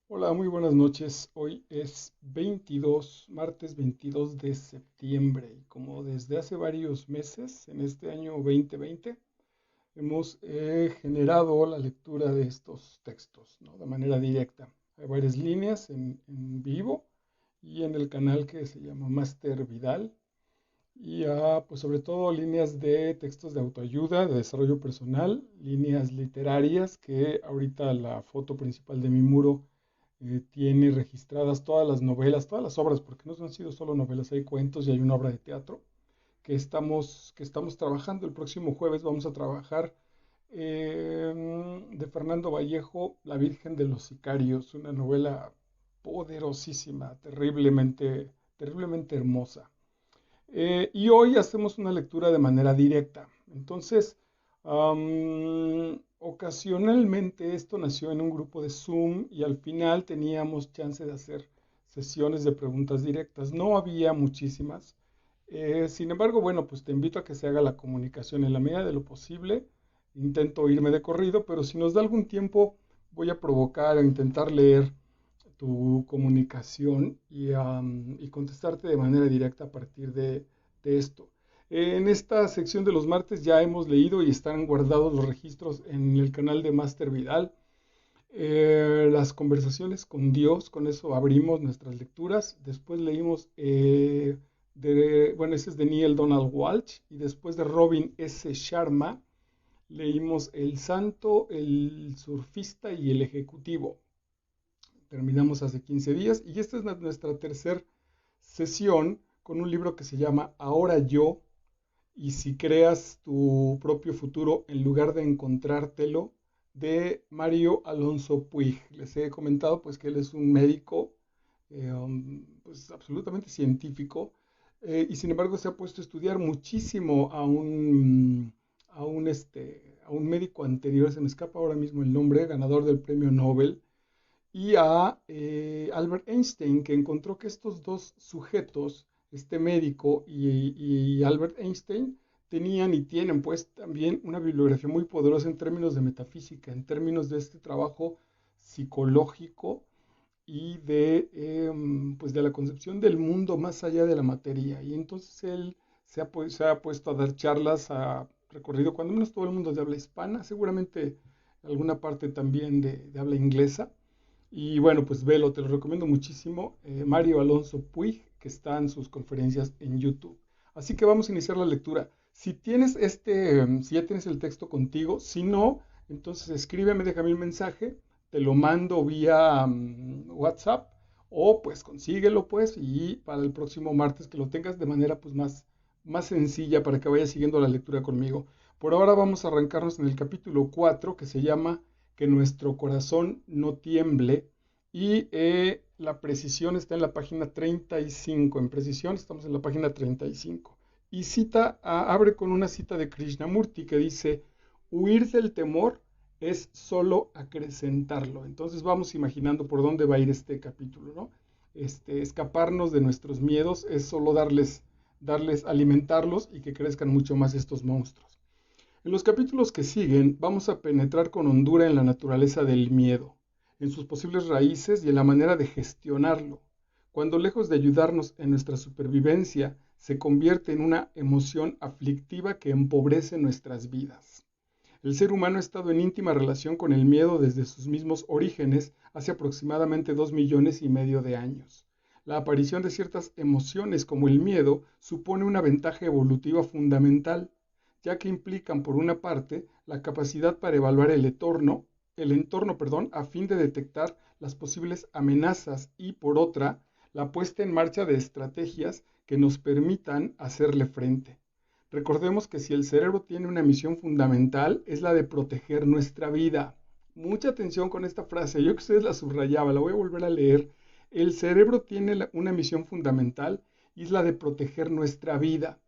Hola, muy buenas noches. Hoy es martes 22 de septiembre y como desde hace varios meses, en este año 2020, hemos generado la lectura de estos textos, ¿no? De manera directa. Hay varias líneas en vivo y en el canal que se llama Master Vidal y pues sobre todo líneas de textos de autoayuda, de desarrollo personal, líneas literarias que ahorita la foto principal de mi muro tiene registradas todas las novelas, todas las obras, porque no han sido solo novelas, hay cuentos y hay una obra de teatro que estamos trabajando. El próximo jueves vamos a trabajar de Fernando Vallejo, La Virgen de los Sicarios, una novela poderosísima, terriblemente hermosa. Y hoy hacemos una lectura de manera directa. Entonces, ocasionalmente esto nació en un grupo de Zoom y al final teníamos chance de hacer sesiones de preguntas directas. No había muchísimas. Sin embargo, bueno, pues te invito a que se haga la comunicación en la medida de lo posible. Intento irme de corrido, pero si nos da algún tiempo, voy a provocar, a intentar leer tu comunicación y contestarte de manera directa a partir de esto. En esta sección de los martes ya hemos leído y están guardados los registros en el canal de Master Vidal. Las conversaciones con Dios, con eso abrimos nuestras lecturas. Después leímos, bueno, ese es de Neil Donald Walsh, y después de Robin S. Sharma leímos El Santo, el Surfista y el Ejecutivo. Terminamos hace 15 días y esta es nuestra tercera sesión con un libro que se llama Ahora yo y si creas tu propio futuro en lugar de encontrártelo, de Mario Alonso Puig. Les he comentado pues que él es un médico pues absolutamente científico, y sin embargo se ha puesto a estudiar muchísimo a un médico anterior, se me escapa ahora mismo el nombre, ganador del premio Nobel, y a Albert Einstein, que encontró que estos dos sujetos, este médico y Albert Einstein, tenían y tienen pues también una bibliografía muy poderosa en términos de metafísica, en términos de este trabajo psicológico y pues de la concepción del mundo más allá de la materia. Y entonces él se ha puesto a dar charlas, ha recorrido cuando menos todo el mundo de habla hispana, seguramente alguna parte también de habla inglesa, y bueno, pues velo, te lo recomiendo muchísimo. Mario Alonso Puig, que está en sus conferencias en YouTube. Así que vamos a iniciar la lectura. Si ya tienes el texto contigo, si no, entonces escríbeme, déjame un mensaje, te lo mando vía WhatsApp, o pues consíguelo pues y para el próximo martes que lo tengas de manera pues más sencilla para que vayas siguiendo la lectura conmigo. Por ahora vamos a arrancarnos en el capítulo 4 que se llama Que nuestro corazón no tiemble, y la precisión está en la página 35. En precisión estamos en la página 35. Y abre con una cita de Krishnamurti que dice, huir del temor es solo acrecentarlo. Entonces vamos imaginando por dónde va a ir este capítulo, ¿no? Escaparnos de nuestros miedos es solo alimentarlos y que crezcan mucho más estos monstruos. En los capítulos que siguen vamos a penetrar con hondura en la naturaleza del miedo, en sus posibles raíces y en la manera de gestionarlo, cuando lejos de ayudarnos en nuestra supervivencia, se convierte en una emoción aflictiva que empobrece nuestras vidas. El ser humano ha estado en íntima relación con el miedo desde sus mismos orígenes hace aproximadamente 2,5 millones de años. La aparición de ciertas emociones como el miedo supone una ventaja evolutiva fundamental, ya que implican, por una parte, la capacidad para evaluar el entorno, a fin de detectar las posibles amenazas y, por otra, la puesta en marcha de estrategias que nos permitan hacerle frente. Recordemos que si el cerebro tiene una misión fundamental, es la de proteger nuestra vida. Mucha atención con esta frase, yo que ustedes la subrayaba, la voy a volver a leer. El cerebro tiene una misión fundamental y es la de proteger nuestra vida.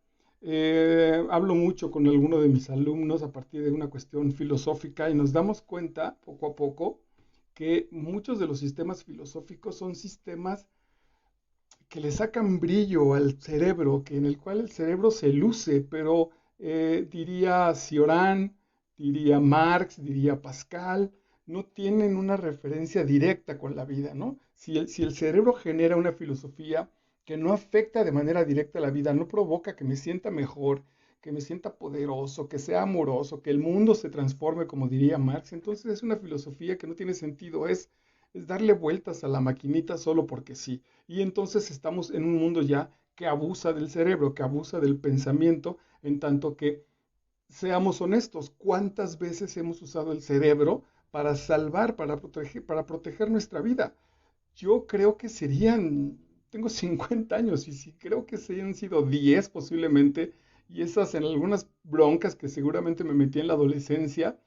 Hablo mucho con alguno de mis alumnos a partir de una cuestión filosófica y nos damos cuenta poco a poco que muchos de los sistemas filosóficos son sistemas que le sacan brillo al cerebro, en el cual el cerebro se luce, pero diría Cioran, diría Marx, diría Pascal, no tienen una referencia directa con la vida, ¿no? Si el cerebro genera una filosofía que no afecta de manera directa a la vida, no provoca que me sienta mejor, que me sienta poderoso, que sea amoroso, que el mundo se transforme, como diría Marx, entonces es una filosofía que no tiene sentido, es darle vueltas a la maquinita solo porque sí. Y entonces estamos en un mundo ya que abusa del cerebro, que abusa del pensamiento, en tanto que, seamos honestos, ¿cuántas veces hemos usado el cerebro para salvar, para proteger nuestra vida? Yo creo que tengo 50 años y sí, creo que sí han sido 10 posiblemente, y esas en algunas broncas que seguramente me metí en la adolescencia,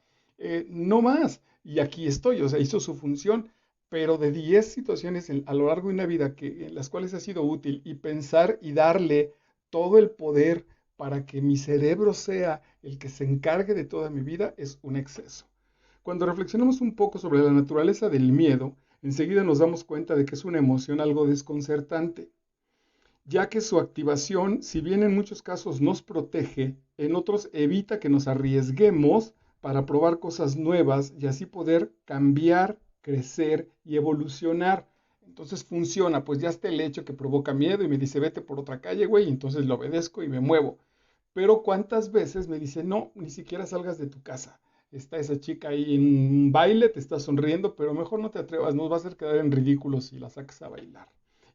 no más. Y aquí estoy, o sea, hizo su función, pero de 10 situaciones a lo largo de una vida en las cuales ha sido útil y pensar y darle todo el poder para que mi cerebro sea el que se encargue de toda mi vida es un exceso. Cuando reflexionamos un poco sobre la naturaleza del miedo, enseguida nos damos cuenta de que es una emoción algo desconcertante, ya que su activación, si bien en muchos casos nos protege, en otros evita que nos arriesguemos para probar cosas nuevas y así poder cambiar, crecer y evolucionar. Entonces funciona, pues ya está el hecho que provoca miedo y me dice, vete por otra calle, güey, y entonces le obedezco y me muevo. Pero cuántas veces me dice, no, ni siquiera salgas de tu casa. Está esa chica ahí en un baile, te está sonriendo, pero mejor no te atrevas, nos va a hacer quedar en ridículo si la sacas a bailar.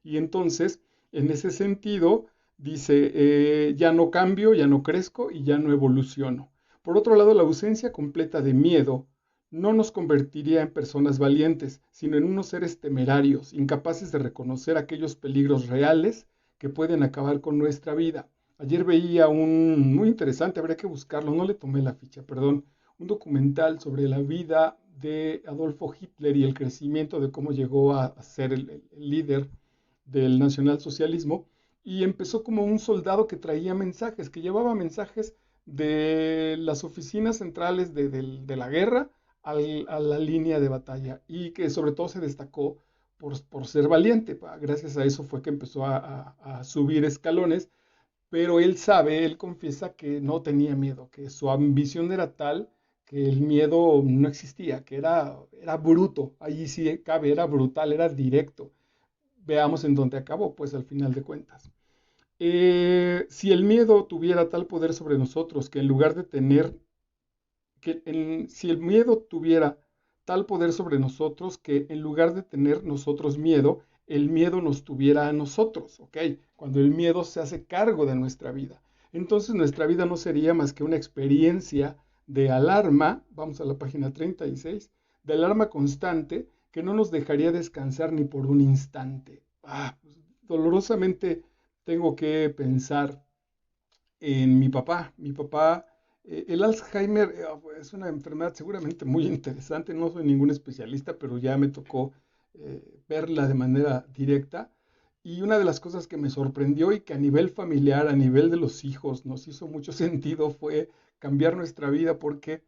Y entonces, en ese sentido, dice, ya no cambio, ya no crezco y ya no evoluciono. Por otro lado, la ausencia completa de miedo no nos convertiría en personas valientes, sino en unos seres temerarios, incapaces de reconocer aquellos peligros reales que pueden acabar con nuestra vida. Ayer veía un muy interesante, habría que buscarlo, no le tomé la ficha, perdón, un documental sobre la vida de Adolfo Hitler y el crecimiento de cómo llegó a ser el líder del nacionalsocialismo, y empezó como un soldado que traía mensajes, que llevaba mensajes de las oficinas centrales de la guerra a la línea de batalla, y que sobre todo se destacó por ser valiente. Gracias a eso fue que empezó a subir escalones, pero él sabe, él confiesa que no tenía miedo, que su ambición era tal que el miedo no existía, que era bruto, allí sí cabe, era brutal, era directo. Veamos en dónde acabó, pues al final de cuentas. Si el miedo tuviera tal poder sobre nosotros que en lugar de tener si el miedo tuviera tal poder sobre nosotros que en lugar de tener nosotros miedo, el miedo nos tuviera a nosotros, ¿ok? Cuando el miedo se hace cargo de nuestra vida. Entonces nuestra vida no sería más que una experiencia de alarma, vamos a la página 36, de alarma constante que no nos dejaría descansar ni por un instante. Pues, dolorosamente tengo que pensar en mi papá. Mi papá, el Alzheimer es una enfermedad seguramente muy interesante. No soy ningún especialista, pero ya me tocó verla de manera directa. Y una de las cosas que me sorprendió y que a nivel familiar, a nivel de los hijos, nos hizo mucho sentido fue cambiar nuestra vida porque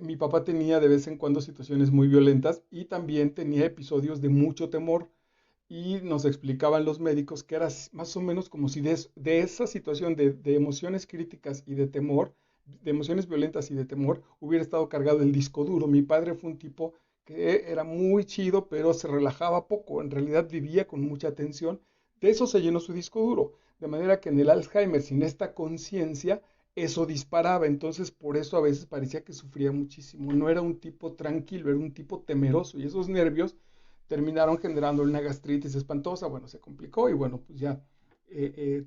mi papá tenía de vez en cuando situaciones muy violentas y también tenía episodios de mucho temor, y nos explicaban los médicos que era más o menos como si de esa situación de emociones críticas y de temor, de emociones violentas y de temor, hubiera estado cargado el disco duro. Mi padre fue un tipo que era muy chido, pero se relajaba poco, en realidad vivía con mucha tensión, de eso se llenó su disco duro, de manera que en el Alzheimer, sin esta conciencia, eso disparaba, entonces por eso a veces parecía que sufría muchísimo, no era un tipo tranquilo, era un tipo temeroso, y esos nervios terminaron generando una gastritis espantosa. Bueno, se complicó y bueno, pues ya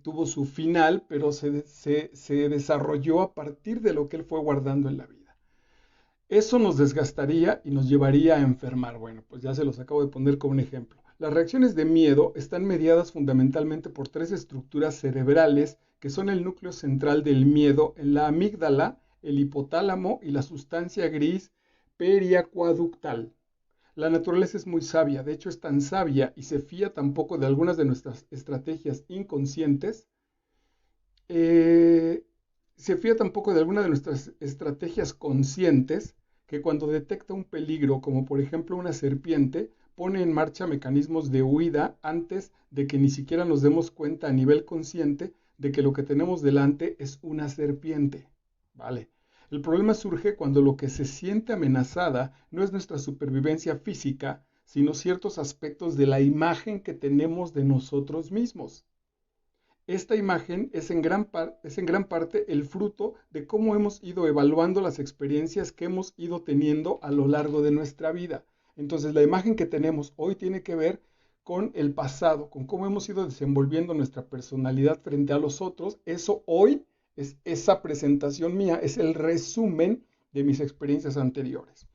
tuvo su final, pero se desarrolló a partir de lo que él fue guardando en la vida. Eso nos desgastaría y nos llevaría a enfermar. Bueno, pues ya se los acabo de poner como un ejemplo. Las reacciones de miedo están mediadas fundamentalmente por tres estructuras cerebrales que son el núcleo central del miedo en la amígdala, el hipotálamo y la sustancia gris periacuaductal. La naturaleza es muy sabia, de hecho es tan sabia y se fía tan poco de algunas de nuestras estrategias inconscientes, eh, se fía tan poco de algunas de nuestras estrategias conscientes que cuando detecta un peligro, como por ejemplo una serpiente, pone en marcha mecanismos de huida antes de que ni siquiera nos demos cuenta a nivel consciente de que lo que tenemos delante es una serpiente, ¿vale? El problema surge cuando lo que se siente amenazada no es nuestra supervivencia física, sino ciertos aspectos de la imagen que tenemos de nosotros mismos. Esta imagen es en gran parte el fruto de cómo hemos ido evaluando las experiencias que hemos ido teniendo a lo largo de nuestra vida. Entonces, la imagen que tenemos hoy tiene que ver con el pasado, con cómo hemos ido desenvolviendo nuestra personalidad frente a los otros. Eso hoy es esa presentación mía, es el resumen de mis experiencias anteriores.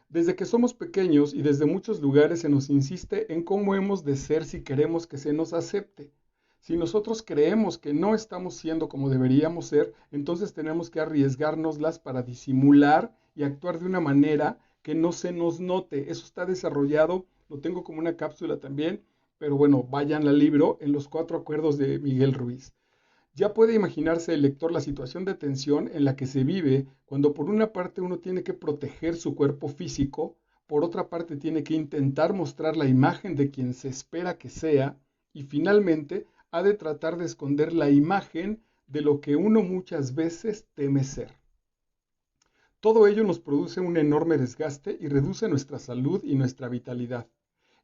Desde que somos pequeños y desde muchos lugares se nos insiste en cómo hemos de ser si queremos que se nos acepte. Si nosotros creemos que no estamos siendo como deberíamos ser, entonces tenemos que arriesgárnoslas para disimular y actuar de una manera que no se nos note. Eso está desarrollado, lo tengo como una cápsula también, pero bueno, vayan al libro en los 4 acuerdos de Miguel Ruiz. Ya puede imaginarse el lector la situación de tensión en la que se vive cuando por una parte uno tiene que proteger su cuerpo físico, por otra parte tiene que intentar mostrar la imagen de quien se espera que sea y finalmente ha de tratar de esconder la imagen de lo que uno muchas veces teme ser. Todo ello nos produce un enorme desgaste y reduce nuestra salud y nuestra vitalidad.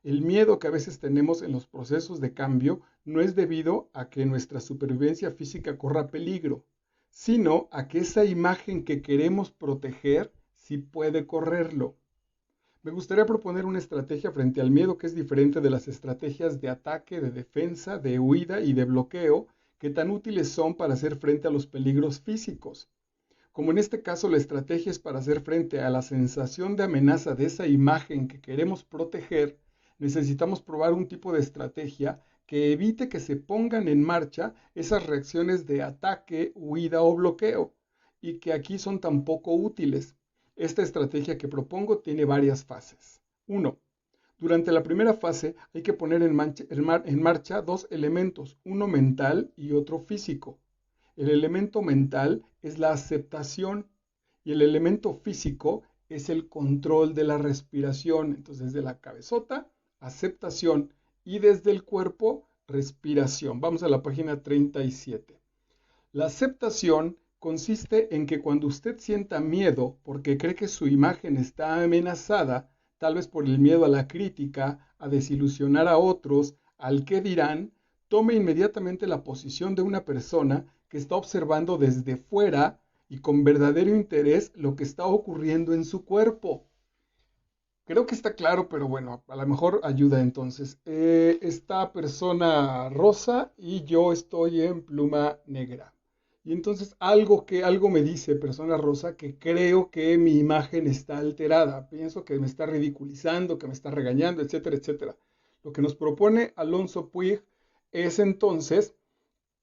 El miedo que a veces tenemos en los procesos de cambio no es debido a que nuestra supervivencia física corra peligro, sino a que esa imagen que queremos proteger sí puede correrlo. Me gustaría proponer una estrategia frente al miedo que es diferente de las estrategias de ataque, de defensa, de huida y de bloqueo que tan útiles son para hacer frente a los peligros físicos. Como en este caso la estrategia es para hacer frente a la sensación de amenaza de esa imagen que queremos proteger, necesitamos probar un tipo de estrategia que evite que se pongan en marcha esas reacciones de ataque, huida o bloqueo, y que aquí son tan poco útiles. Esta estrategia que propongo tiene varias fases. 1. Durante la primera fase hay que poner en marcha 2 elementos, uno mental y otro físico. El elemento mental es la aceptación y el elemento físico es el control de la respiración. Entonces, desde la cabezota, aceptación y desde el cuerpo, respiración. Vamos a la página 37. La aceptación consiste en que cuando usted sienta miedo porque cree que su imagen está amenazada, tal vez por el miedo a la crítica, a desilusionar a otros, al qué dirán, tome inmediatamente la posición de una persona que está observando desde fuera y con verdadero interés lo que está ocurriendo en su cuerpo. Creo que está claro, pero bueno, a lo mejor ayuda entonces. Esta persona rosa y yo estoy en pluma negra. Y entonces algo me dice, persona rosa, que creo que mi imagen está alterada. Pienso que me está ridiculizando, que me está regañando, etcétera, etcétera. Lo que nos propone Alonso Puig es entonces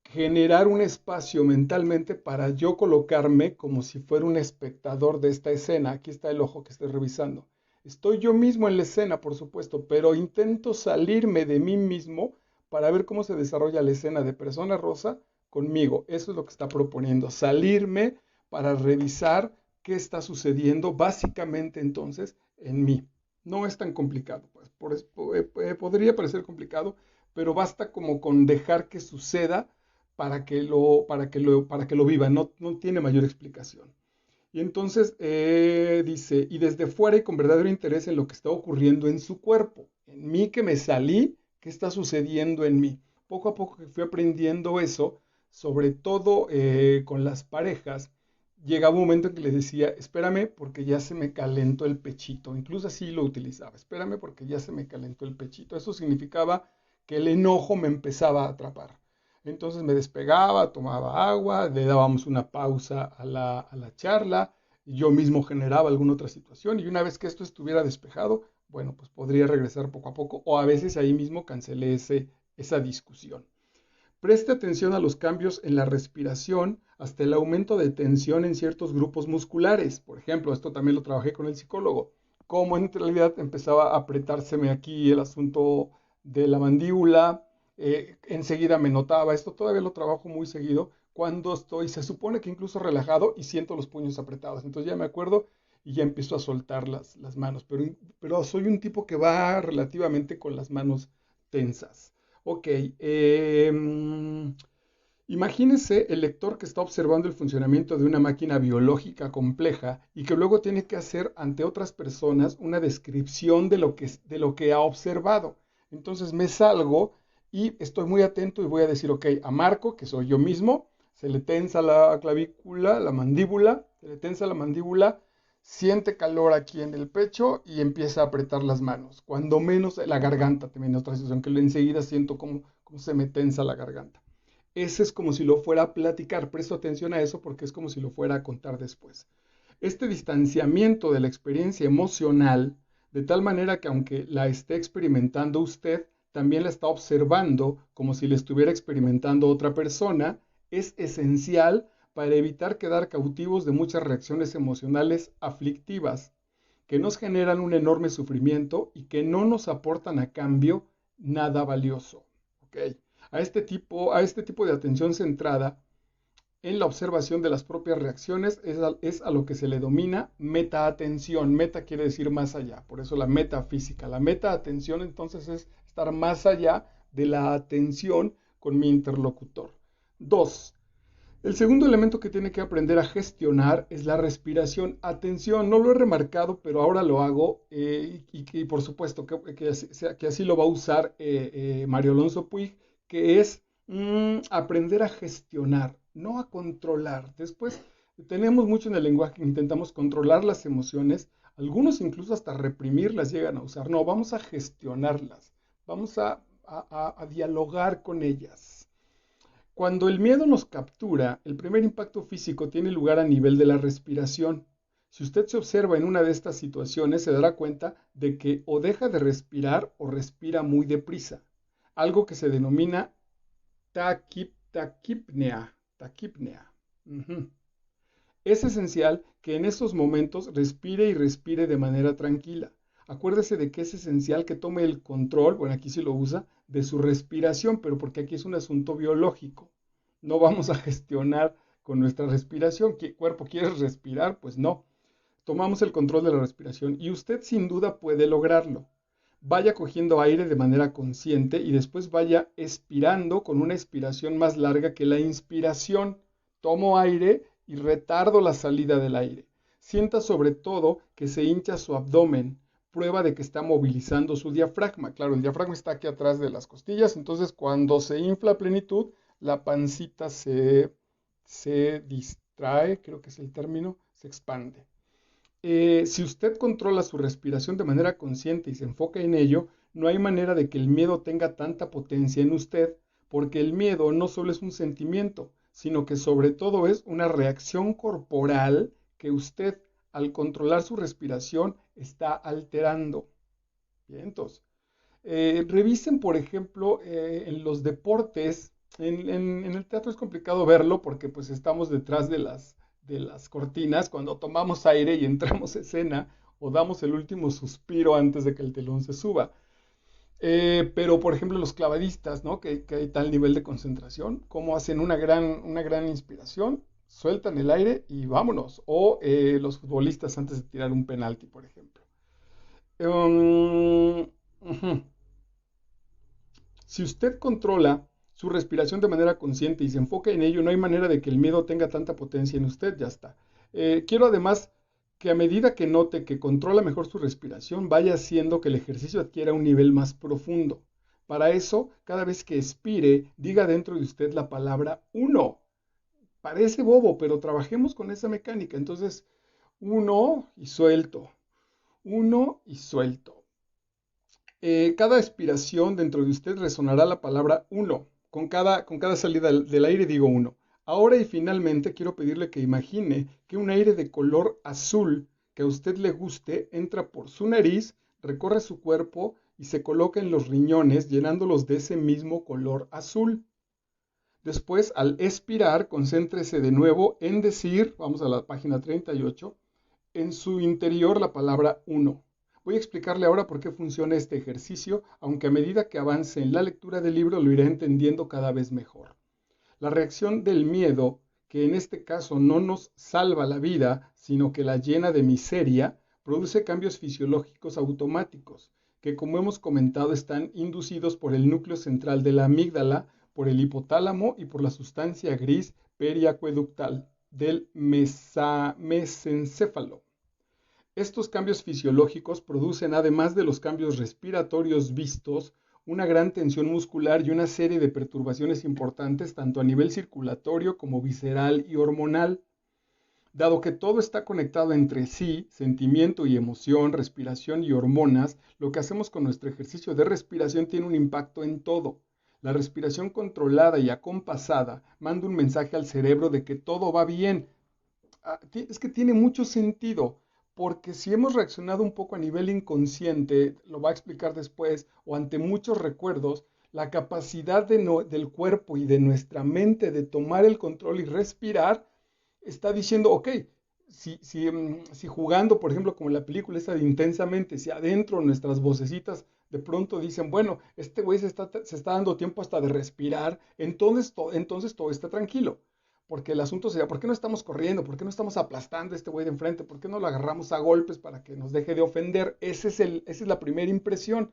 generar un espacio mentalmente para yo colocarme como si fuera un espectador de esta escena. Aquí está el ojo que estoy revisando. Estoy yo mismo en la escena, por supuesto, pero intento salirme de mí mismo para ver cómo se desarrolla la escena de persona rosa conmigo. Eso es lo que está proponiendo, salirme para revisar qué está sucediendo básicamente entonces en mí. No es tan complicado, pues podría parecer complicado, pero basta como con dejar que suceda para que lo viva, no tiene mayor explicación. Y entonces dice, y desde fuera y con verdadero interés en lo que está ocurriendo en su cuerpo, en mí que me salí, ¿qué está sucediendo en mí? Poco a poco que fui aprendiendo eso, sobre todo con las parejas, llegaba un momento en que les decía, espérame porque ya se me calentó el pechito, incluso así lo utilizaba, espérame porque ya se me calentó el pechito. Eso significaba que el enojo me empezaba a atrapar. Entonces me despegaba, tomaba agua, le dábamos una pausa a la charla, yo mismo generaba alguna otra situación y una vez que esto estuviera despejado, bueno, pues podría regresar poco a poco o a veces ahí mismo cancelé esa discusión. Preste atención a los cambios en la respiración hasta el aumento de tensión en ciertos grupos musculares. Por ejemplo, esto también lo trabajé con el psicólogo. Cómo en realidad empezaba a apretárseme aquí el asunto de la mandíbula. Enseguida me notaba, esto todavía lo trabajo muy seguido, cuando se supone que incluso relajado y siento los puños apretados. Entonces ya me acuerdo y ya empiezo a soltar las manos. Pero soy un tipo que va relativamente con las manos tensas. Ok, Imagínese el lector que está observando el funcionamiento de una máquina biológica compleja y que luego tiene que hacer ante otras personas una descripción de lo que ha observado. Entonces me salgo y estoy muy atento y voy a decir, ok, a Marco, que soy yo mismo, se le tensa la clavícula, la mandíbula, se le tensa la mandíbula, siente calor aquí en el pecho y empieza a apretar las manos. Cuando menos la garganta también otra situación, que enseguida siento cómo se me tensa la garganta. Ese es como si lo fuera a platicar. Presto atención a eso porque es como si lo fuera a contar después. Este distanciamiento de la experiencia emocional, de tal manera que aunque la esté experimentando usted, también la está observando como si le estuviera experimentando otra persona, es esencial para evitar quedar cautivos de muchas reacciones emocionales aflictivas que nos generan un enorme sufrimiento y que no nos aportan a cambio nada valioso. ¿Okay? A este tipo de atención centrada en la observación de las propias reacciones es a lo que se le denomina metaatención. Meta quiere decir más allá, por eso la metafísica. La metaatención entonces es estar más allá de la atención con mi interlocutor. 2. El segundo elemento que tiene que aprender a gestionar es la respiración. Atención, no lo he remarcado, pero ahora lo hago y por supuesto que así lo va a usar Mario Alonso Puig, que es aprender a gestionar, no a controlar. Después tenemos mucho en el lenguaje que intentamos controlar las emociones, algunos incluso hasta reprimirlas llegan a usar. No, vamos a gestionarlas, vamos a dialogar con ellas. Cuando el miedo nos captura, el primer impacto físico tiene lugar a nivel de la respiración. Si usted se observa en una de estas situaciones, se dará cuenta de que o deja de respirar o respira muy deprisa, algo que se denomina taquipnea. Taquipnea. Uh-huh. Es esencial que en estos momentos respire y respire de manera tranquila. Acuérdese de que es esencial que tome el control, bueno, aquí sí lo usa, de su respiración, pero porque aquí es un asunto biológico. No vamos a gestionar con nuestra respiración. ¿Qué cuerpo quieres respirar? Pues no. Tomamos el control de la respiración y usted sin duda puede lograrlo. Vaya cogiendo aire de manera consciente y después vaya expirando con una expiración más larga que la inspiración. Tomo aire y retardo la salida del aire. Sienta sobre todo que se hincha su abdomen, prueba de que está movilizando su diafragma. Claro, el diafragma está aquí atrás de las costillas, entonces cuando se infla a plenitud, la pancita se distrae, creo que es el término, se expande. Si usted controla su respiración de manera consciente y se enfoca en ello, no hay manera de que el miedo tenga tanta potencia en usted, porque el miedo no solo es un sentimiento, sino que sobre todo es una reacción corporal que usted, al controlar su respiración, está alterando. Bien, entonces, revisen, por ejemplo, en los deportes, en el teatro es complicado verlo porque pues estamos detrás de las cortinas cuando tomamos aire y entramos a escena o damos el último suspiro antes de que el telón se suba. Pero, por ejemplo, los clavadistas, ¿no? Que hay tal nivel de concentración, como hacen una gran inspiración, sueltan el aire y vámonos. O los futbolistas antes de tirar un penalti, por ejemplo. Uh-huh. Si usted controla su respiración de manera consciente y se enfoca en ello, no hay manera de que el miedo tenga tanta potencia en usted, ya está. Quiero además que a medida que note que controla mejor su respiración, vaya haciendo que el ejercicio adquiera un nivel más profundo. Para eso, cada vez que expire, diga dentro de usted la palabra uno. Parece bobo, pero trabajemos con esa mecánica. Entonces, uno y suelto. Uno y suelto. Cada expiración dentro de usted resonará la palabra uno. Con cada salida del aire digo uno. Ahora y finalmente quiero pedirle que imagine que un aire de color azul que a usted le guste entra por su nariz, recorre su cuerpo y se coloca en los riñones llenándolos de ese mismo color azul. Después, al expirar, concéntrese de nuevo en decir, vamos a la página 38, en su interior la palabra uno. Voy a explicarle ahora por qué funciona este ejercicio, aunque a medida que avance en la lectura del libro lo iré entendiendo cada vez mejor. La reacción del miedo, que en este caso no nos salva la vida, sino que la llena de miseria, produce cambios fisiológicos automáticos, que como hemos comentado están inducidos por el núcleo central de la amígdala, por el hipotálamo y por la sustancia gris periacueductal del mesencéfalo. Estos cambios fisiológicos producen, además de los cambios respiratorios vistos, una gran tensión muscular y una serie de perturbaciones importantes tanto a nivel circulatorio como visceral y hormonal. Dado que todo está conectado entre sí, sentimiento y emoción, respiración y hormonas, lo que hacemos con nuestro ejercicio de respiración tiene un impacto en todo. La respiración controlada y acompasada manda un mensaje al cerebro de que todo va bien. Es que tiene mucho sentido, porque si hemos reaccionado un poco a nivel inconsciente, lo va a explicar después, o ante muchos recuerdos, la capacidad del cuerpo y de nuestra mente de tomar el control y respirar está diciendo, ok, si jugando, por ejemplo, como en la película esa de Intensamente, si adentro nuestras vocecitas de pronto dicen, bueno, este güey se está dando tiempo hasta de respirar, entonces todo está tranquilo. Porque el asunto sería, ¿por qué no estamos corriendo? ¿Por qué no estamos aplastando a este güey de enfrente? ¿Por qué no lo agarramos a golpes para que nos deje de ofender? Esa es la primera impresión.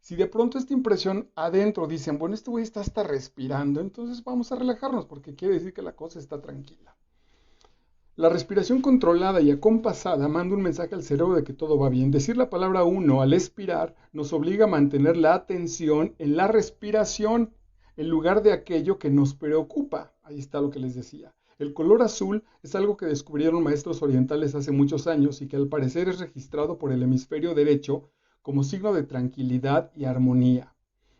Si de pronto esta impresión adentro dicen, bueno, este güey está hasta respirando, entonces vamos a relajarnos porque quiere decir que la cosa está tranquila. La respiración controlada y acompasada manda un mensaje al cerebro de que todo va bien. Decir la palabra uno al expirar nos obliga a mantener la atención en la respiración en lugar de aquello que nos preocupa. Ahí está lo que les decía. El color azul es algo que descubrieron maestros orientales hace muchos años y que al parecer es registrado por el hemisferio derecho como signo de tranquilidad y armonía.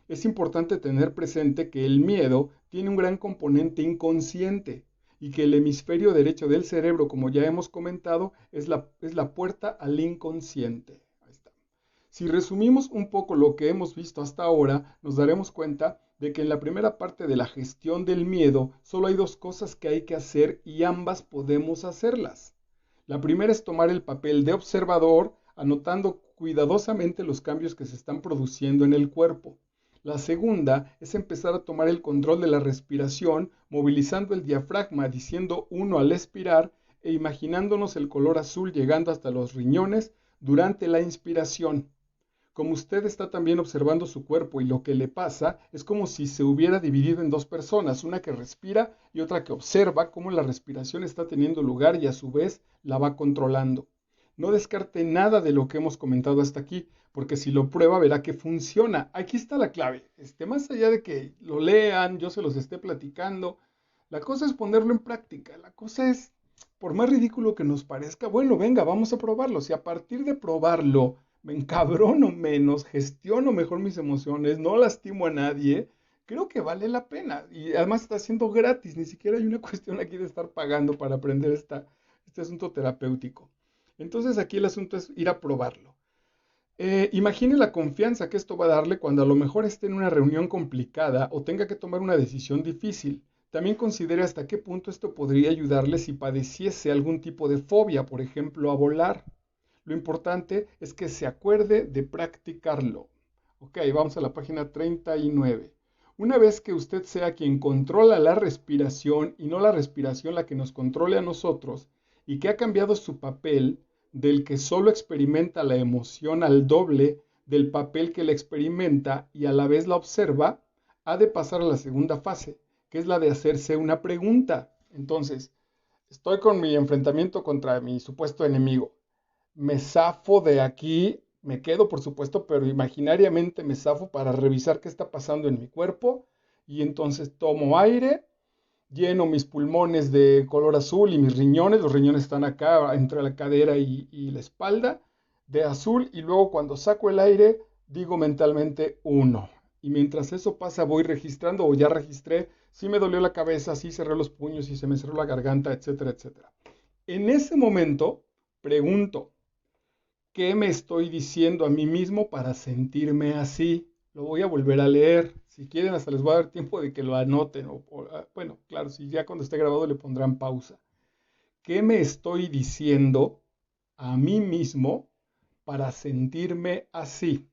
Es importante tener presente que el miedo tiene un gran componente inconsciente y que el hemisferio derecho del cerebro, como ya hemos comentado, es la puerta al inconsciente. Ahí está. Si resumimos un poco lo que hemos visto hasta ahora, nos daremos cuenta de que en la primera parte de la gestión del miedo solo hay dos cosas que hay que hacer y ambas podemos hacerlas. La primera es tomar el papel de observador, anotando cuidadosamente los cambios que se están produciendo en el cuerpo. La segunda es empezar a tomar el control de la respiración, movilizando el diafragma, diciendo uno al expirar e imaginándonos el color azul llegando hasta los riñones durante la inspiración. Como usted está también observando su cuerpo y lo que le pasa, es como si se hubiera dividido en dos personas, una que respira y otra que observa cómo la respiración está teniendo lugar y a su vez la va controlando. No descarte nada de lo que hemos comentado hasta aquí, porque si lo prueba verá que funciona. Aquí está la clave. Más allá de que lo lean, yo se los esté platicando, la cosa es ponerlo en práctica. La cosa es, por más ridículo que nos parezca, bueno, venga, vamos a probarlo. Si a partir de probarlo me encabrono menos, gestiono mejor mis emociones, no lastimo a nadie, creo que vale la pena. Y además está siendo gratis, ni siquiera hay una cuestión aquí de estar pagando para aprender este asunto terapéutico. Entonces aquí el asunto es ir a probarlo. Imagine la confianza que esto va a darle cuando a lo mejor esté en una reunión complicada o tenga que tomar una decisión difícil. También considere hasta qué punto esto podría ayudarle si padeciese algún tipo de fobia, por ejemplo, a volar. Lo importante es que se acuerde de practicarlo. Ok, vamos a la página 39. Una vez que usted sea quien controla la respiración y no la respiración la que nos controle a nosotros, y que ha cambiado su papel del que solo experimenta la emoción al doble del papel que la experimenta y a la vez la observa, ha de pasar a la segunda fase, que es la de hacerse una pregunta. Entonces, estoy con mi enfrentamiento contra mi supuesto enemigo. Me zafo de aquí, me quedo por supuesto, pero imaginariamente me zafo para revisar qué está pasando en mi cuerpo y entonces tomo aire, lleno mis pulmones de color azul y mis riñones, los riñones están acá entre la cadera y la espalda, de azul, y luego cuando saco el aire digo mentalmente uno. Y mientras eso pasa voy registrando, o ya registré, si me dolió la cabeza, si cerré los puños, si se me cerró la garganta, etcétera, etcétera. En ese momento pregunto, ¿qué me estoy diciendo a mí mismo para sentirme así? Lo voy a volver a leer. Si quieren, hasta les voy a dar tiempo de que lo anoten. Bueno, claro, si ya cuando esté grabado le pondrán pausa. ¿Qué me estoy diciendo a mí mismo para sentirme así?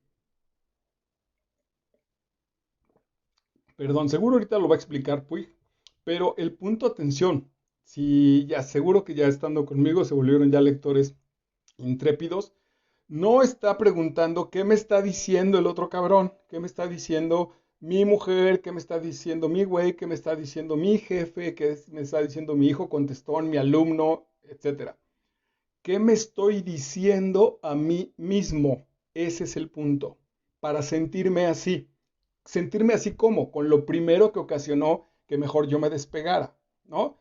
Perdón, seguro ahorita lo va a explicar Puig, pero el punto, atención, si ya seguro que ya estando conmigo se volvieron ya lectores intrépidos, no está preguntando qué me está diciendo el otro cabrón, qué me está diciendo mi mujer, qué me está diciendo mi güey, qué me está diciendo mi jefe, me está diciendo mi hijo contestón, mi alumno, etcétera. ¿Qué me estoy diciendo a mí mismo? Ese es el punto. Para sentirme así. Sentirme así como, con lo primero que ocasionó que mejor yo me despegara, ¿no?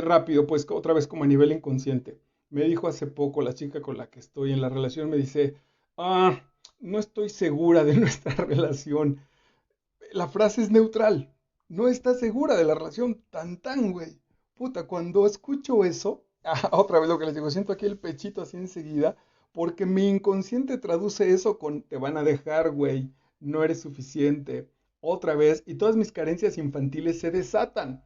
Rápido, pues otra vez como a nivel inconsciente. Me dijo hace poco la chica con la que estoy en la relación, me dice, ah, no estoy segura de nuestra relación. La frase es neutral. No está segura de la relación. Tan tan, güey. Puta, cuando escucho eso, otra vez lo que les digo, siento aquí el pechito así enseguida, porque mi inconsciente traduce eso con te van a dejar, güey, no eres suficiente. Otra vez, y todas mis carencias infantiles se desatan.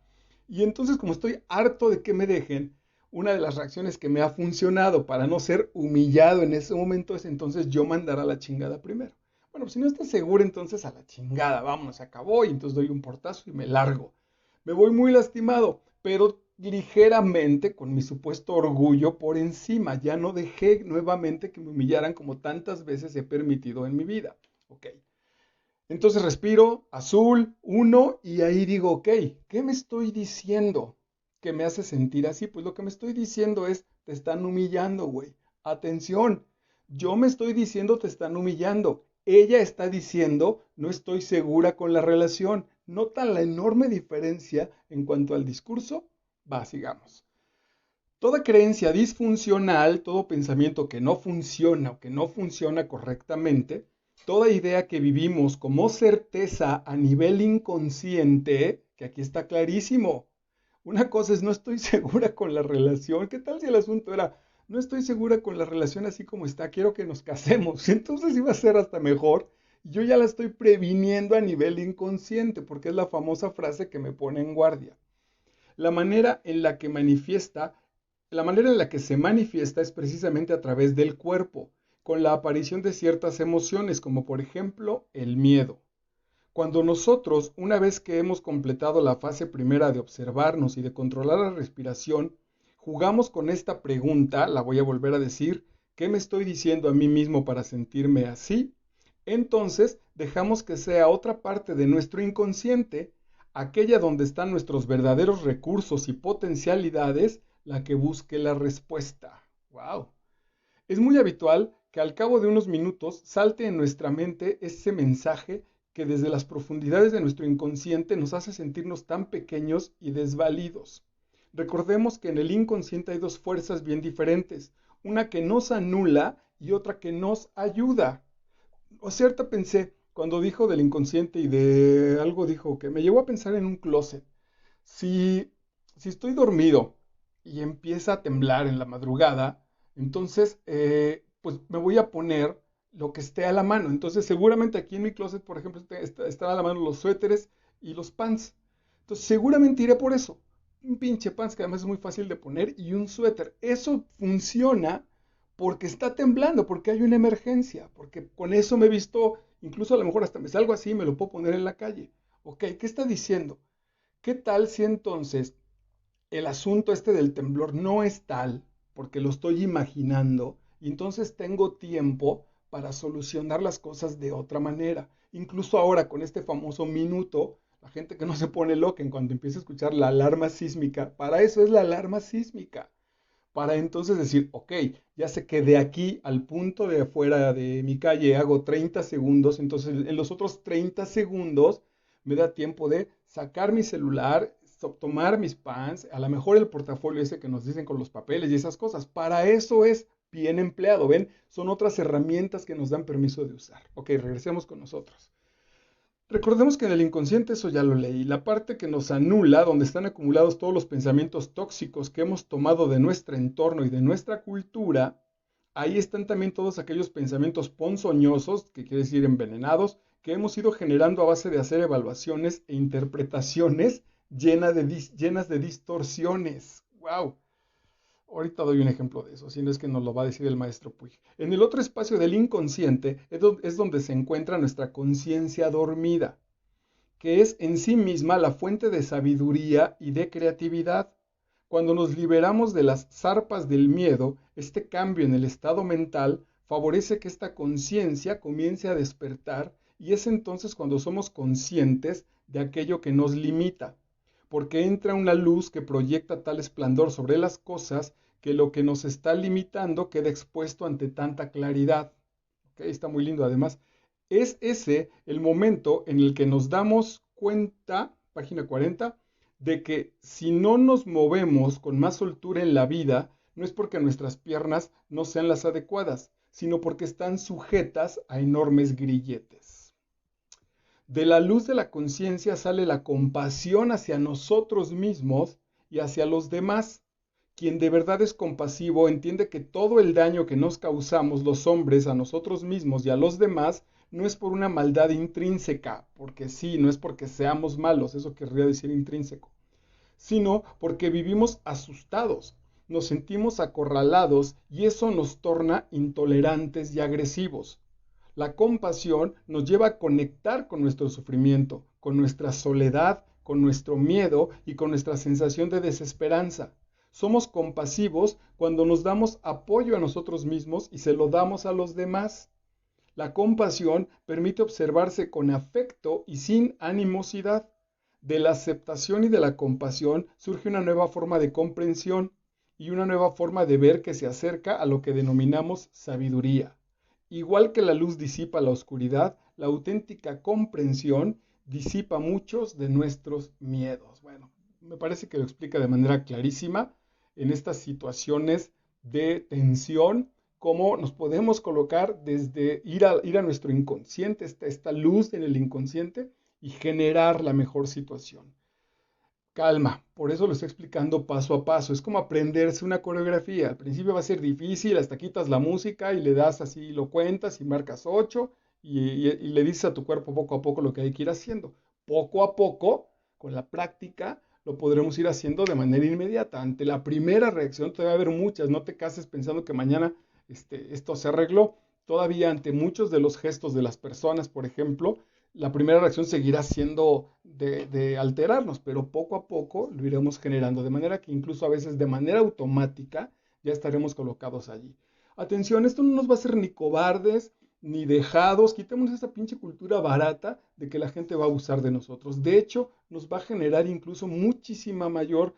Y entonces, como estoy harto de que me dejen, una de las reacciones que me ha funcionado para no ser humillado en ese momento es entonces yo mandar a la chingada primero. Bueno, pues si no estás seguro, entonces a la chingada, vámonos, se acabó y entonces doy un portazo y me largo. Me voy muy lastimado, pero ligeramente con mi supuesto orgullo por encima. Ya no dejé nuevamente que me humillaran como tantas veces he permitido en mi vida. Ok. Entonces respiro, azul, uno, y ahí digo, ok, ¿qué me estoy diciendo que me hace sentir así? Pues lo que me estoy diciendo es, te están humillando, güey. Atención, yo me estoy diciendo, te están humillando. Ella está diciendo, no estoy segura con la relación. ¿Notan la enorme diferencia en cuanto al discurso? Va, sigamos. Toda creencia disfuncional, todo pensamiento que no funciona o que no funciona correctamente, toda idea que vivimos como certeza a nivel inconsciente, que aquí está clarísimo. Una cosa es no estoy segura con la relación. ¿Qué tal si el asunto era no estoy segura con la relación así como está, quiero que nos casemos? Entonces iba a ser hasta mejor. Yo ya la estoy previniendo a nivel inconsciente, porque es la famosa frase que me pone en guardia. La manera en la que manifiesta, la manera en la que se manifiesta es precisamente a través del cuerpo, con la aparición de ciertas emociones, como por ejemplo el miedo. Cuando nosotros, una vez que hemos completado la fase primera de observarnos y de controlar la respiración, jugamos con esta pregunta, la voy a volver a decir, ¿qué me estoy diciendo a mí mismo para sentirme así? Entonces dejamos que sea otra parte de nuestro inconsciente, aquella donde están nuestros verdaderos recursos y potencialidades, la que busque la respuesta. ¡Wow! Es muy habitual que al cabo de unos minutos salte en nuestra mente ese mensaje que desde las profundidades de nuestro inconsciente nos hace sentirnos tan pequeños y desvalidos. Recordemos que en el inconsciente hay dos fuerzas bien diferentes, una que nos anula y otra que nos ayuda. O cierta pensé, cuando dijo del inconsciente y de algo dijo que me llevó a pensar en un closet. Si, si estoy dormido y empieza a temblar en la madrugada, entonces pues me voy a poner lo que esté a la mano. Entonces seguramente aquí en mi closet, por ejemplo, están a la mano los suéteres y los pants. Entonces seguramente iré por eso. Un pinche pants que además es muy fácil de poner y un suéter. Eso funciona porque está temblando, porque hay una emergencia, porque con eso me he visto, incluso a lo mejor hasta me salgo así y me lo puedo poner en la calle. Ok, ¿qué está diciendo? ¿Qué tal si entonces el asunto este del temblor no es tal, porque lo estoy imaginando, y entonces tengo tiempo para solucionar las cosas de otra manera? Incluso ahora con este famoso minuto, la gente que no se pone loca en cuanto empieza a escuchar la alarma sísmica, para eso es la alarma sísmica, para entonces decir, ok, ya sé que de aquí al punto de afuera de mi calle hago 30 segundos, entonces en los otros 30 segundos me da tiempo de sacar mi celular, tomar mis pants, a lo mejor el portafolio ese que nos dicen con los papeles y esas cosas. Para eso es bien empleado, ¿ven? Son otras herramientas que nos dan permiso de usar. Ok, regresemos con nosotros. Recordemos que en el inconsciente, eso ya lo leí, la parte que nos anula, donde están acumulados todos los pensamientos tóxicos que hemos tomado de nuestro entorno y de nuestra cultura, ahí están también todos aquellos pensamientos ponzoñosos, que quiere decir envenenados, que hemos ido generando a base de hacer evaluaciones e interpretaciones llenas de distorsiones. ¡Wow! Ahorita doy un ejemplo de eso, si no es que nos lo va a decir el maestro Puig. En el otro espacio del inconsciente es donde se encuentra nuestra conciencia dormida, que es en sí misma la fuente de sabiduría y de creatividad. Cuando nos liberamos de las zarpas del miedo, este cambio en el estado mental favorece que esta conciencia comience a despertar y es entonces cuando somos conscientes de aquello que nos limita, porque entra una luz que proyecta tal esplendor sobre las cosas que lo que nos está limitando queda expuesto ante tanta claridad. ¿Okay? Está muy lindo además. Es ese el momento en el que nos damos cuenta, página 40, de que si no nos movemos con más soltura en la vida, no es porque nuestras piernas no sean las adecuadas, sino porque están sujetas a enormes grilletes. De la luz de la conciencia sale la compasión hacia nosotros mismos y hacia los demás. Quien de verdad es compasivo entiende que todo el daño que nos causamos los hombres a nosotros mismos y a los demás no es por una maldad intrínseca, porque sí, no es porque seamos malos, eso querría decir intrínseco, sino porque vivimos asustados, nos sentimos acorralados y eso nos torna intolerantes y agresivos. La compasión nos lleva a conectar con nuestro sufrimiento, con nuestra soledad, con nuestro miedo y con nuestra sensación de desesperanza. Somos compasivos cuando nos damos apoyo a nosotros mismos y se lo damos a los demás. La compasión permite observarse con afecto y sin animosidad. De la aceptación y de la compasión surge una nueva forma de comprensión y una nueva forma de ver que se acerca a lo que denominamos sabiduría. Igual que la luz disipa la oscuridad, la auténtica comprensión disipa muchos de nuestros miedos. Bueno, me parece que lo explica de manera clarísima en estas situaciones de tensión, cómo nos podemos colocar desde ir a nuestro inconsciente, esta luz en el inconsciente, y generar la mejor situación. Calma, por eso lo estoy explicando paso a paso. Es como aprenderse una coreografía. Al principio va a ser difícil, hasta quitas la música y le das así, lo cuentas y marcas 8 y le dices a tu cuerpo poco a poco lo que hay que ir haciendo. Poco a poco, con la práctica, lo podremos ir haciendo de manera inmediata. Ante la primera reacción, todavía va a haber muchas. No te cases pensando que mañana esto se arregló. Todavía ante muchos de los gestos de las personas, por ejemplo, la primera reacción seguirá siendo de alterarnos, pero poco a poco lo iremos generando, de manera que incluso a veces de manera automática ya estaremos colocados allí. Atención, esto no nos va a hacer ni cobardes, ni dejados, quitemos esa pinche cultura barata de que la gente va a abusar de nosotros. De hecho, nos va a generar incluso muchísima mayor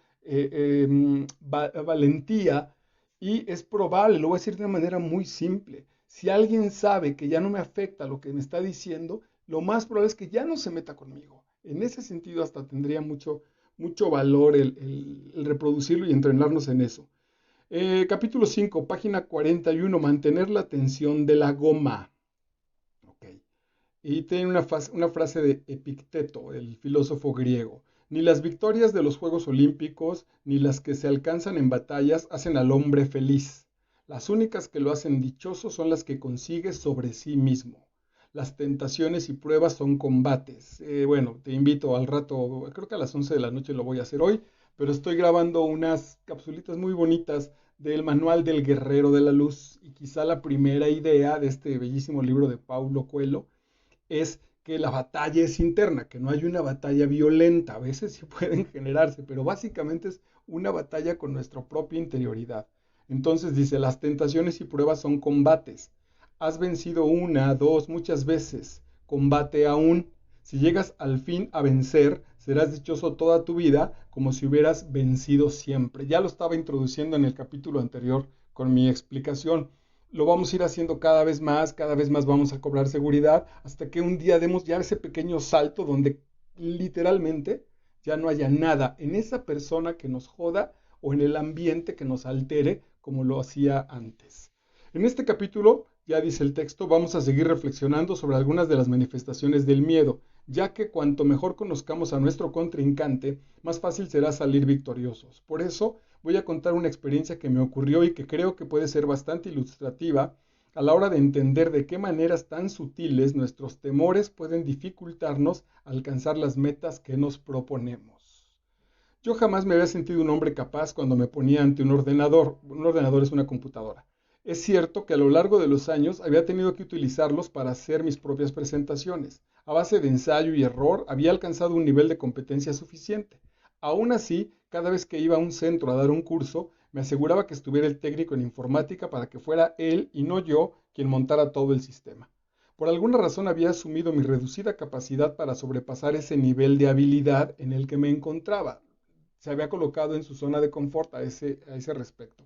valentía y es probable, lo voy a decir de una manera muy simple, si alguien sabe que ya no me afecta lo que me está diciendo, lo más probable es que ya no se meta conmigo. En ese sentido hasta tendría mucho valor el reproducirlo y entrenarnos en eso. Capítulo 5, página 41, mantener la tensión de la goma. Okay. Y tiene una frase de Epicteto, el filósofo griego. Ni las victorias de los Juegos Olímpicos, ni las que se alcanzan en batallas hacen al hombre feliz. Las únicas que lo hacen dichoso son las que consigue sobre sí mismo. Las tentaciones y pruebas son combates. Bueno, te invito al rato, creo que a las 11 de la noche lo voy a hacer hoy, pero estoy grabando unas capsulitas muy bonitas del Manual del Guerrero de la Luz y quizá la primera idea de este bellísimo libro de Paulo Coelho es que la batalla es interna, que no hay una batalla violenta, a veces sí pueden generarse, pero básicamente es una batalla con nuestra propia interioridad. Entonces dice, las tentaciones y pruebas son combates. Has vencido una, dos, muchas veces. Combate aún. Si llegas al fin a vencer, serás dichoso toda tu vida, como si hubieras vencido siempre. Ya lo estaba introduciendo en el capítulo anterior con mi explicación. Lo vamos a ir haciendo cada vez más vamos a cobrar seguridad, hasta que un día demos ya ese pequeño salto donde literalmente ya no haya nada en esa persona que nos joda o en el ambiente que nos altere como lo hacía antes. En este capítulo, ya dice el texto, vamos a seguir reflexionando sobre algunas de las manifestaciones del miedo, ya que cuanto mejor conozcamos a nuestro contrincante, más fácil será salir victoriosos. Por eso, voy a contar una experiencia que me ocurrió y que creo que puede ser bastante ilustrativa a la hora de entender de qué maneras tan sutiles nuestros temores pueden dificultarnos alcanzar las metas que nos proponemos. Yo jamás me había sentido un hombre capaz cuando me ponía ante un ordenador. Un ordenador es una computadora. Es cierto que a lo largo de los años había tenido que utilizarlos para hacer mis propias presentaciones. A base de ensayo y error había alcanzado un nivel de competencia suficiente. Aún así, cada vez que iba a un centro a dar un curso, me aseguraba que estuviera el técnico en informática para que fuera él y no yo quien montara todo el sistema. Por alguna razón había asumido mi reducida capacidad para sobrepasar ese nivel de habilidad en el que me encontraba. Se había colocado en su zona de confort a ese respecto.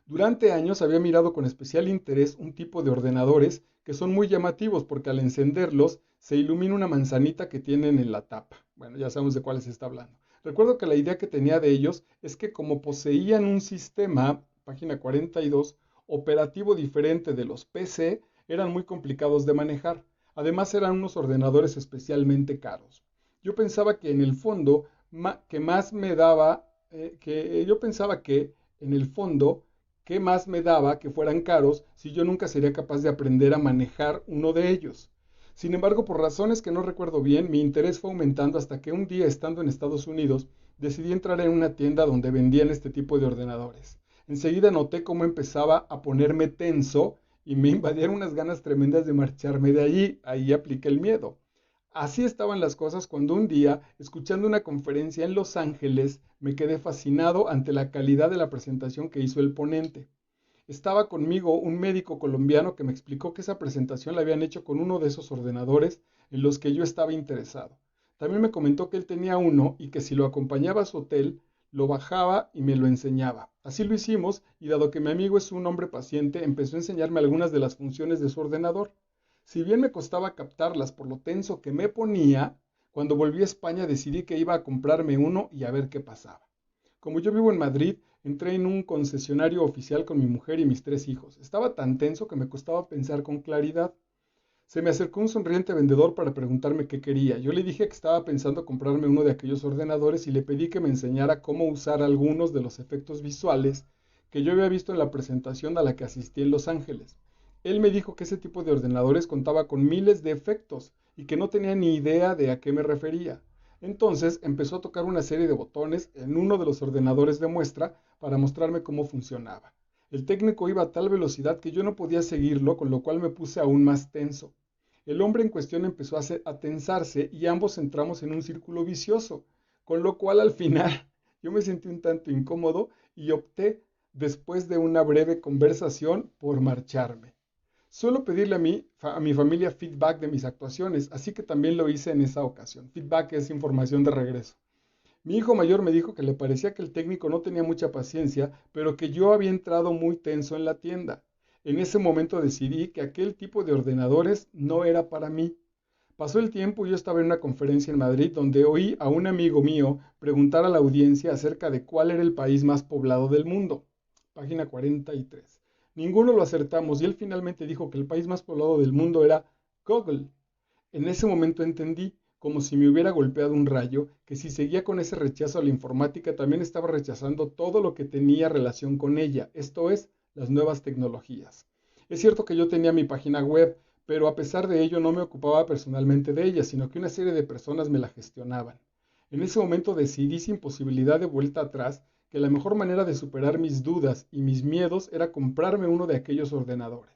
Durante años había mirado con especial interés un tipo de ordenadores que son muy llamativos porque al encenderlos se ilumina una manzanita que tienen en la tapa. Bueno, ya sabemos de cuáles se está hablando. Recuerdo que la idea que tenía de ellos es que como poseían un sistema, página 42, operativo diferente de los PC, eran muy complicados de manejar. Además eran unos ordenadores especialmente caros. Yo pensaba que en el fondo, que más me daba, que yo pensaba que en el fondo ¿qué más me daba que fueran caros si yo nunca sería capaz de aprender a manejar uno de ellos? Sin embargo, por razones que no recuerdo bien, mi interés fue aumentando hasta que un día, estando en Estados Unidos, decidí entrar en una tienda donde vendían este tipo de ordenadores. Enseguida noté cómo empezaba a ponerme tenso y me invadieron unas ganas tremendas de marcharme de allí. Ahí apliqué el miedo. Así estaban las cosas cuando un día, escuchando una conferencia en Los Ángeles, me quedé fascinado ante la calidad de la presentación que hizo el ponente. Estaba conmigo un médico colombiano que me explicó que esa presentación la habían hecho con uno de esos ordenadores en los que yo estaba interesado. También me comentó que él tenía uno y que si lo acompañaba a su hotel, lo bajaba y me lo enseñaba. Así lo hicimos y dado que mi amigo es un hombre paciente, empezó a enseñarme algunas de las funciones de su ordenador. Si bien me costaba captarlas por lo tenso que me ponía, cuando volví a España decidí que iba a comprarme uno y a ver qué pasaba. Como yo vivo en Madrid, entré en un concesionario oficial con mi mujer y mis 3 hijos. Estaba tan tenso que me costaba pensar con claridad. Se me acercó un sonriente vendedor para preguntarme qué quería. Yo le dije que estaba pensando comprarme uno de aquellos ordenadores y le pedí que me enseñara cómo usar algunos de los efectos visuales que yo había visto en la presentación a la que asistí en Los Ángeles. Él me dijo que ese tipo de ordenadores contaba con miles de efectos y que no tenía ni idea de a qué me refería. Entonces empezó a tocar una serie de botones en uno de los ordenadores de muestra para mostrarme cómo funcionaba. El técnico iba a tal velocidad que yo no podía seguirlo, con lo cual me puse aún más tenso. El hombre en cuestión empezó a tensarse y ambos entramos en un círculo vicioso, con lo cual al final yo me sentí un tanto incómodo y opté, después de una breve conversación, por marcharme. Suelo pedirle a mi familia feedback de mis actuaciones, así que también lo hice en esa ocasión. Feedback es información de regreso. Mi hijo mayor me dijo que le parecía que el técnico no tenía mucha paciencia, pero que yo había entrado muy tenso en la tienda. En ese momento decidí que aquel tipo de ordenadores no era para mí. Pasó el tiempo y yo estaba en una conferencia en Madrid donde oí a un amigo mío preguntar a la audiencia acerca de cuál era el país más poblado del mundo. Página 43. Ninguno lo acertamos y él finalmente dijo que el país más poblado del mundo era Google. En ese momento entendí, como si me hubiera golpeado un rayo, que si seguía con ese rechazo a la informática, también estaba rechazando todo lo que tenía relación con ella, esto es, las nuevas tecnologías. Es cierto que yo tenía mi página web, pero a pesar de ello no me ocupaba personalmente de ella, sino que una serie de personas me la gestionaban. En ese momento decidí sin posibilidad de vuelta atrás que la mejor manera de superar mis dudas y mis miedos era comprarme uno de aquellos ordenadores.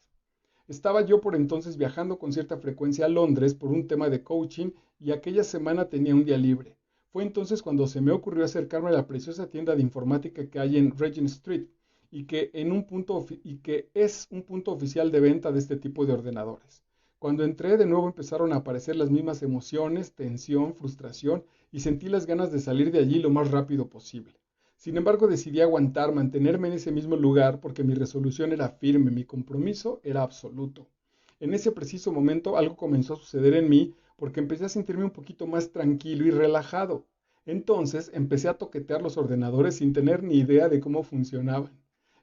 Estaba yo por entonces viajando con cierta frecuencia a Londres por un tema de coaching y aquella semana tenía un día libre. Fue entonces cuando se me ocurrió acercarme a la preciosa tienda de informática que hay en Regent Street y que es un punto oficial de venta de este tipo de ordenadores. Cuando entré de nuevo empezaron a aparecer las mismas emociones, tensión, frustración y sentí las ganas de salir de allí lo más rápido posible. Sin embargo, decidí aguantar, mantenerme en ese mismo lugar porque mi resolución era firme, mi compromiso era absoluto. En ese preciso momento algo comenzó a suceder en mí porque empecé a sentirme un poquito más tranquilo y relajado. Entonces empecé a toquetear los ordenadores sin tener ni idea de cómo funcionaban.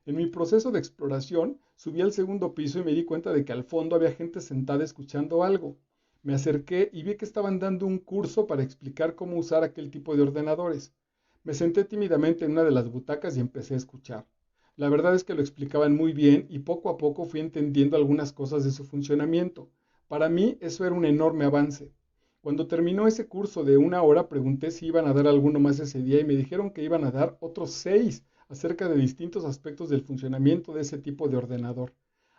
En mi proceso de exploración, subí al segundo piso y me di cuenta de que al fondo había gente sentada escuchando algo. Me acerqué y vi que estaban dando un curso para explicar cómo usar aquel tipo de ordenadores. Me senté tímidamente en una de las butacas y empecé a escuchar. La verdad es que lo explicaban muy bien y poco a poco fui entendiendo algunas cosas de su funcionamiento. Para mí eso era un enorme avance. Cuando terminó ese curso de 1 hora, pregunté si iban a dar alguno más ese día y me dijeron que iban a dar otros 6 acerca de distintos aspectos del funcionamiento de ese tipo de ordenador.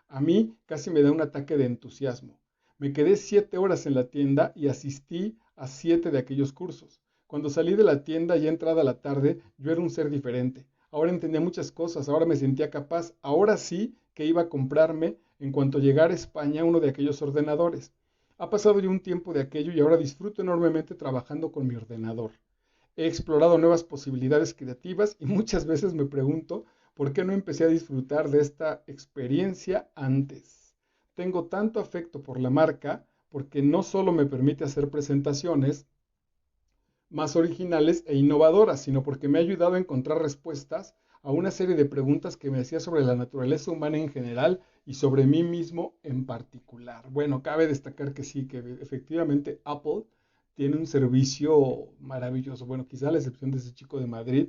A mí casi me da un ataque de entusiasmo. Me quedé 7 horas en la tienda y asistí a 7 de aquellos cursos. Cuando salí de la tienda ya entrada la tarde, yo era un ser diferente. Ahora entendía muchas cosas, ahora me sentía capaz, ahora sí que iba a comprarme en cuanto llegara a España uno de aquellos ordenadores. Ha pasado ya un tiempo de aquello y ahora disfruto enormemente trabajando con mi ordenador. He explorado nuevas posibilidades creativas y muchas veces me pregunto por qué no empecé a disfrutar de esta experiencia antes. Tengo tanto afecto por la marca porque no solo me permite hacer presentaciones más originales e innovadoras, sino porque me ha ayudado a encontrar respuestas a una serie de preguntas que me hacía sobre la naturaleza humana en general y sobre mí mismo en particular. Bueno, cabe destacar que sí, que efectivamente Apple tiene un servicio maravilloso. Bueno, quizá a la excepción de ese chico de Madrid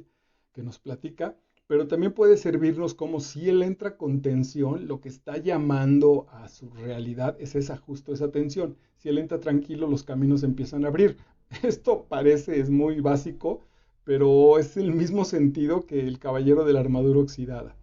que nos platica, pero también puede servirnos como si él entra con tensión, lo que está llamando a su realidad es esa, justo esa tensión. Si él entra tranquilo, los caminos empiezan a abrir. Esto parece, es muy básico, pero es el mismo sentido que el caballero de la armadura oxidada.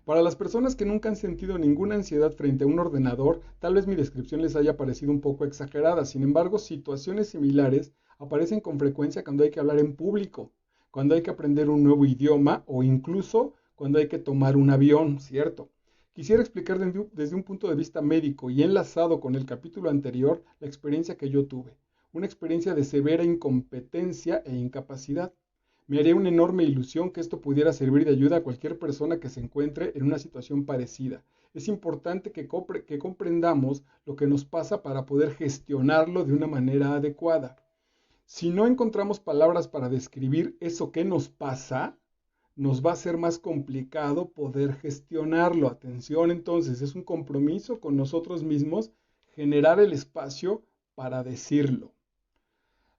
Para las personas que nunca han sentido ninguna ansiedad frente a un ordenador, tal vez mi descripción les haya parecido un poco exagerada. Sin embargo, situaciones similares aparecen con frecuencia cuando hay que hablar en público, cuando hay que aprender un nuevo idioma o incluso cuando hay que tomar un avión, ¿cierto? Quisiera explicar desde un punto de vista médico y enlazado con el capítulo anterior la experiencia que yo tuve, una experiencia de severa incompetencia e incapacidad. Me haría una enorme ilusión que esto pudiera servir de ayuda a cualquier persona que se encuentre en una situación parecida. Es importante que comprendamos lo que nos pasa para poder gestionarlo de una manera adecuada. Si no encontramos palabras para describir eso que nos pasa, nos va a ser más complicado poder gestionarlo. Atención, entonces, es un compromiso con nosotros mismos generar el espacio para decirlo.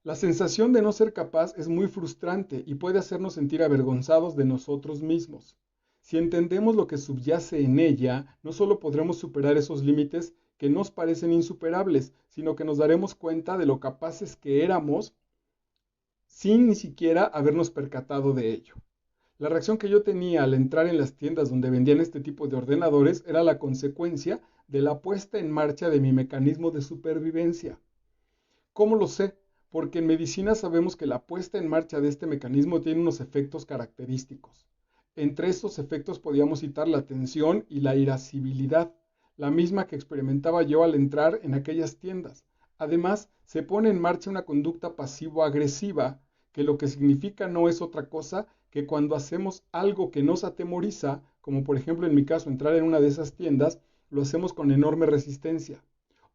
La sensación de no ser capaz es muy frustrante y puede hacernos sentir avergonzados de nosotros mismos. Si entendemos lo que subyace en ella, no solo podremos superar esos límites que nos parecen insuperables, sino que nos daremos cuenta de lo capaces que éramos sin ni siquiera habernos percatado de ello. La reacción que yo tenía al entrar en las tiendas donde vendían este tipo de ordenadores era la consecuencia de la puesta en marcha de mi mecanismo de supervivencia. ¿Cómo lo sé? Porque en medicina sabemos que la puesta en marcha de este mecanismo tiene unos efectos característicos. Entre estos efectos podíamos citar la tensión y la irascibilidad, la misma que experimentaba yo al entrar en aquellas tiendas. Además, se pone en marcha una conducta pasivo-agresiva, que lo que significa no es otra cosa que cuando hacemos algo que nos atemoriza, como por ejemplo en mi caso entrar en una de esas tiendas, lo hacemos con enorme resistencia.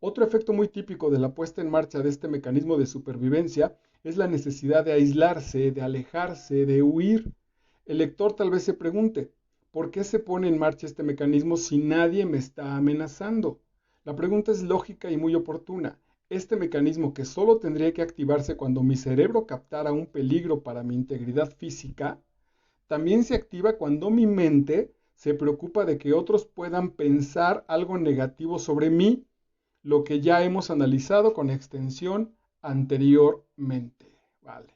Otro efecto muy típico de la puesta en marcha de este mecanismo de supervivencia es la necesidad de aislarse, de alejarse, de huir. El lector tal vez se pregunte, ¿por qué se pone en marcha este mecanismo si nadie me está amenazando? La pregunta es lógica y muy oportuna. Este mecanismo, que solo tendría que activarse cuando mi cerebro captara un peligro para mi integridad física, también se activa cuando mi mente se preocupa de que otros puedan pensar algo negativo sobre mí, lo que ya hemos analizado con extensión anteriormente. Vale.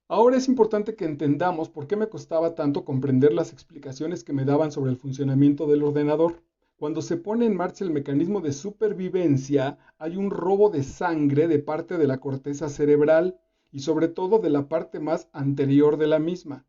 Ahora es importante que entendamos por qué me costaba tanto comprender las explicaciones que me daban sobre el funcionamiento del ordenador. Cuando se pone en marcha el mecanismo de supervivencia, hay un robo de sangre de parte de la corteza cerebral y sobre todo de la parte más anterior de la misma.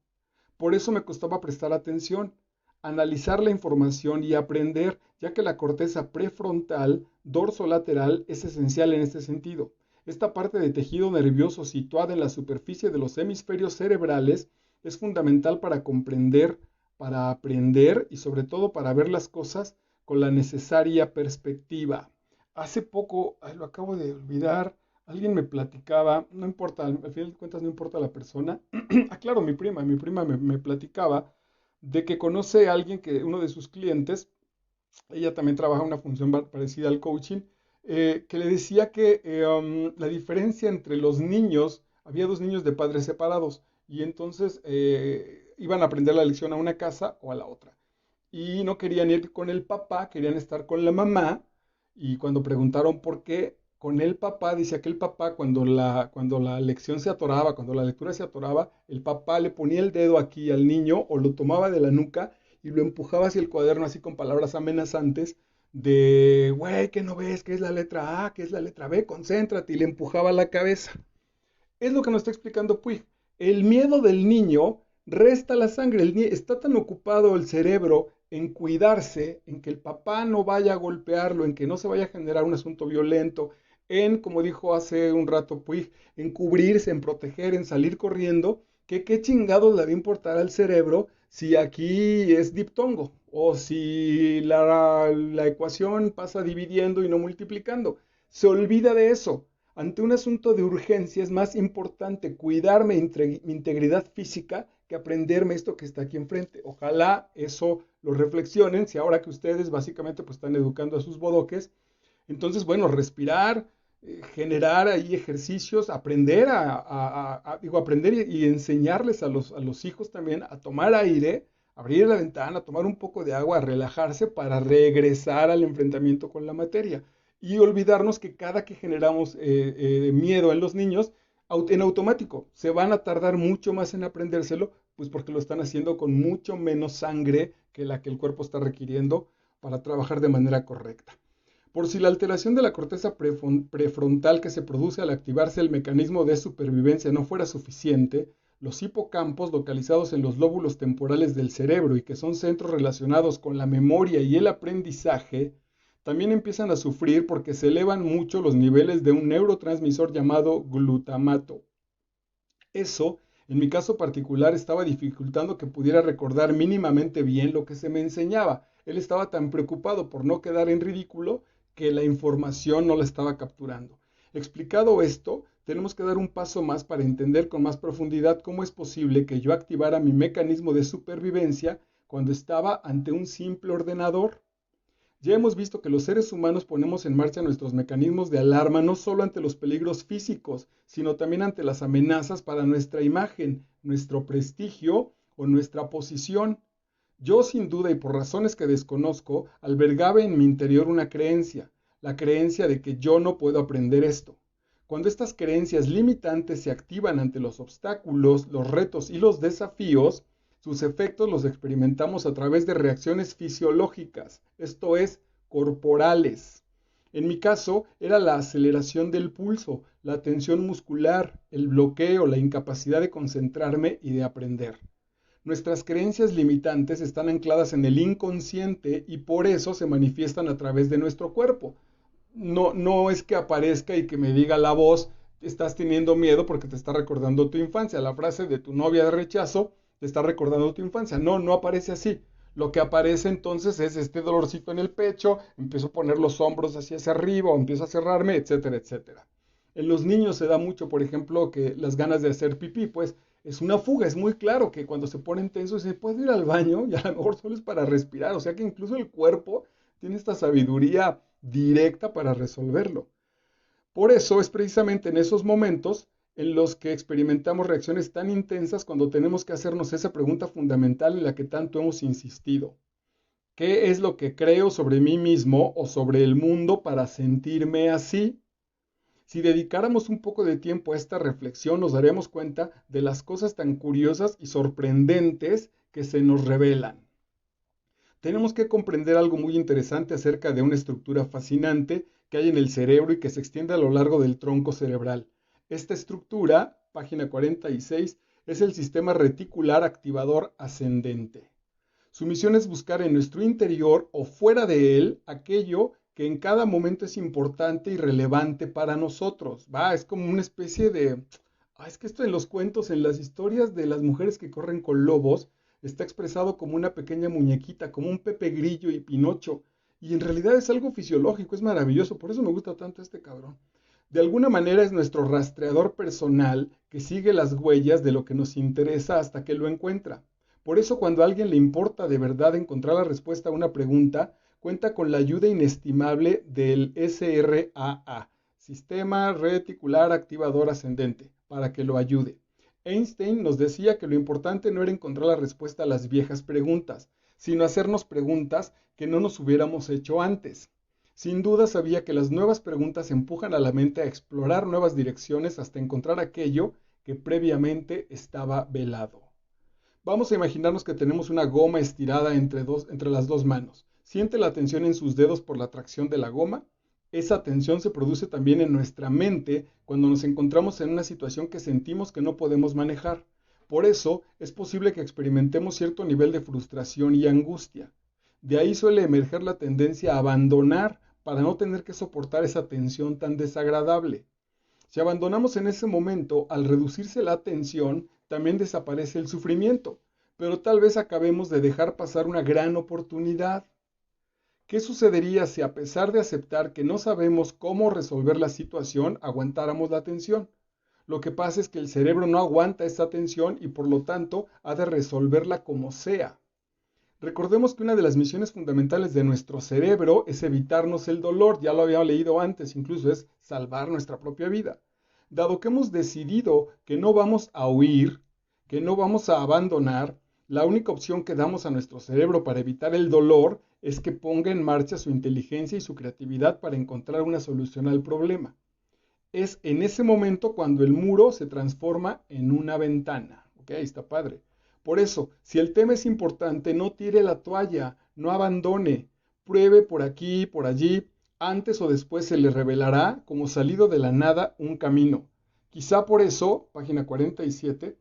Por eso me costaba prestar atención, analizar la información y aprender, ya que la corteza prefrontal dorsolateral es esencial en este sentido. Esta parte de tejido nervioso situada en la superficie de los hemisferios cerebrales es fundamental para comprender, para aprender y sobre todo para ver las cosas con la necesaria perspectiva. Hace poco, lo acabo de olvidar, alguien me platicaba, no importa, al final de cuentas no importa la persona. Claro, mi prima me platicaba de que conoce a alguien que uno de sus clientes, ella también trabaja una función parecida al coaching, que le decía que la diferencia entre los niños, había dos niños de padres separados y entonces iban a aprender la lección a una casa o a la otra. Y no querían ir con el papá, querían estar con la mamá y cuando preguntaron por qué, con el papá, decía que el papá cuando la lección se atoraba, cuando la lectura se atoraba, el papá le ponía el dedo aquí al niño o lo tomaba de la nuca y lo empujaba hacia el cuaderno así con palabras amenazantes de, güey, ¿qué no ves? ¿Qué es la letra A? ¿Qué es la letra B? Concéntrate y le empujaba la cabeza. Es lo que nos está explicando Puig. El miedo del niño resta la sangre. Está tan ocupado el cerebro en cuidarse, en que el papá no vaya a golpearlo, en que no se vaya a generar un asunto violento, en, como dijo hace un rato Puig, en cubrirse, en proteger, en salir corriendo, que qué chingados le va a importar al cerebro si aquí es diptongo o si la ecuación pasa dividiendo y no multiplicando. Se olvida de eso. Ante un asunto de urgencia es más importante cuidarme mi integridad física que aprenderme esto que está aquí enfrente. Ojalá eso lo reflexionen, si ahora que ustedes básicamente pues están educando a sus bodoques, entonces bueno, respirar, generar ahí ejercicios, aprender digo, aprender y enseñarles a los hijos también a tomar aire, abrir la ventana, tomar un poco de agua, relajarse para regresar al enfrentamiento con la materia y olvidarnos que cada que generamos miedo en los niños, en automático, se van a tardar mucho más en aprendérselo, pues porque lo están haciendo con mucho menos sangre que la que el cuerpo está requiriendo para trabajar de manera correcta. Por si la alteración de la corteza prefrontal que se produce al activarse el mecanismo de supervivencia no fuera suficiente, los hipocampos localizados en los lóbulos temporales del cerebro y que son centros relacionados con la memoria y el aprendizaje, también empiezan a sufrir porque se elevan mucho los niveles de un neurotransmisor llamado glutamato. Eso, en mi caso particular, estaba dificultando que pudiera recordar mínimamente bien lo que se me enseñaba. Él estaba tan preocupado por no quedar en ridículo que la información no la estaba capturando. Explicado esto, tenemos que dar un paso más para entender con más profundidad cómo es posible que yo activara mi mecanismo de supervivencia cuando estaba ante un simple ordenador. Ya hemos visto que los seres humanos ponemos en marcha nuestros mecanismos de alarma no solo ante los peligros físicos, sino también ante las amenazas para nuestra imagen, nuestro prestigio o nuestra posición. Yo sin duda y por razones que desconozco, albergaba en mi interior una creencia, la creencia de que yo no puedo aprender esto. Cuando estas creencias limitantes se activan ante los obstáculos, los retos y los desafíos, sus efectos los experimentamos a través de reacciones fisiológicas, esto es, corporales. En mi caso, era la aceleración del pulso, la tensión muscular, el bloqueo, la incapacidad de concentrarme y de aprender. Nuestras creencias limitantes están ancladas en el inconsciente y por eso se manifiestan a través de nuestro cuerpo. No es que aparezca y que me diga la voz, estás teniendo miedo porque te está recordando tu infancia. La frase de tu novia de rechazo te está recordando tu infancia. No aparece así. Lo que aparece entonces es este dolorcito en el pecho, empiezo a poner los hombros hacia arriba o empiezo a cerrarme, etcétera, etcétera. En los niños se da mucho, por ejemplo, que las ganas de hacer pipí, pues es una fuga, es muy claro que cuando se ponen tensos se puede ir al baño y a lo mejor solo es para respirar, o sea que incluso el cuerpo tiene esta sabiduría directa para resolverlo. Por eso es precisamente en esos momentos en los que experimentamos reacciones tan intensas cuando tenemos que hacernos esa pregunta fundamental en la que tanto hemos insistido. ¿Qué es lo que creo sobre mí mismo o sobre el mundo para sentirme así? Si dedicáramos un poco de tiempo a esta reflexión, nos daremos cuenta de las cosas tan curiosas y sorprendentes que se nos revelan. Tenemos que comprender algo muy interesante acerca de una estructura fascinante que hay en el cerebro y que se extiende a lo largo del tronco cerebral. Esta estructura, página 46, es el sistema reticular activador ascendente. Su misión es buscar en nuestro interior o fuera de él aquello que en cada momento es importante y relevante para nosotros. Es como una especie de... es que esto en los cuentos, en las historias de las mujeres que corren con lobos, está expresado como una pequeña muñequita, como un Pepe Grillo y Pinocho. Y en realidad es algo fisiológico, es maravilloso, por eso me gusta tanto este cabrón. De alguna manera es nuestro rastreador personal que sigue las huellas de lo que nos interesa hasta que lo encuentra. Por eso cuando a alguien le importa de verdad encontrar la respuesta a una pregunta, cuenta con la ayuda inestimable del SRAA, Sistema Reticular Activador Ascendente, para que lo ayude. Einstein nos decía que lo importante no era encontrar la respuesta a las viejas preguntas, sino hacernos preguntas que no nos hubiéramos hecho antes. Sin duda sabía que las nuevas preguntas empujan a la mente a explorar nuevas direcciones hasta encontrar aquello que previamente estaba velado. Vamos a imaginarnos que tenemos una goma estirada entre las dos manos. ¿Siente la tensión en sus dedos por la tracción de la goma? Esa tensión se produce también en nuestra mente cuando nos encontramos en una situación que sentimos que no podemos manejar. Por eso es posible que experimentemos cierto nivel de frustración y angustia. De ahí suele emerger la tendencia a abandonar para no tener que soportar esa tensión tan desagradable. Si abandonamos en ese momento, al reducirse la tensión, también desaparece el sufrimiento, pero tal vez acabemos de dejar pasar una gran oportunidad. ¿Qué sucedería si a pesar de aceptar que no sabemos cómo resolver la situación, aguantáramos la tensión? Lo que pasa es que el cerebro no aguanta esa tensión y por lo tanto ha de resolverla como sea. Recordemos que una de las misiones fundamentales de nuestro cerebro es evitarnos el dolor, ya lo había leído antes, incluso es salvar nuestra propia vida. Dado que hemos decidido que no vamos a huir, que no vamos a abandonar, la única opción que damos a nuestro cerebro para evitar el dolor es que ponga en marcha su inteligencia y su creatividad para encontrar una solución al problema. Es en ese momento cuando el muro se transforma en una ventana. Ok, está padre. Por eso, si el tema es importante, no tire la toalla, no abandone, pruebe por aquí, por allí, antes o después se le revelará, como salido de la nada, un camino. Quizá por eso, página 47,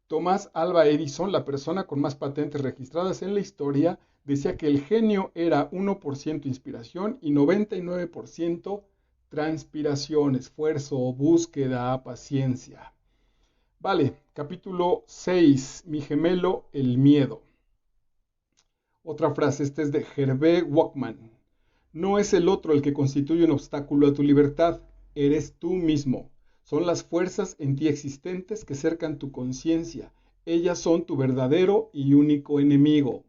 Thomas Alva Edison, la persona con más patentes registradas en la historia, decía que el genio era 1% inspiración y 99% transpiración, esfuerzo, búsqueda, paciencia. Vale, capítulo 6, mi gemelo, el miedo. Otra frase, esta es de Hervé Walkman. No es el otro el que constituye un obstáculo a tu libertad, eres tú mismo. Son las fuerzas en ti existentes que cercan tu conciencia. Ellas son tu verdadero y único enemigo.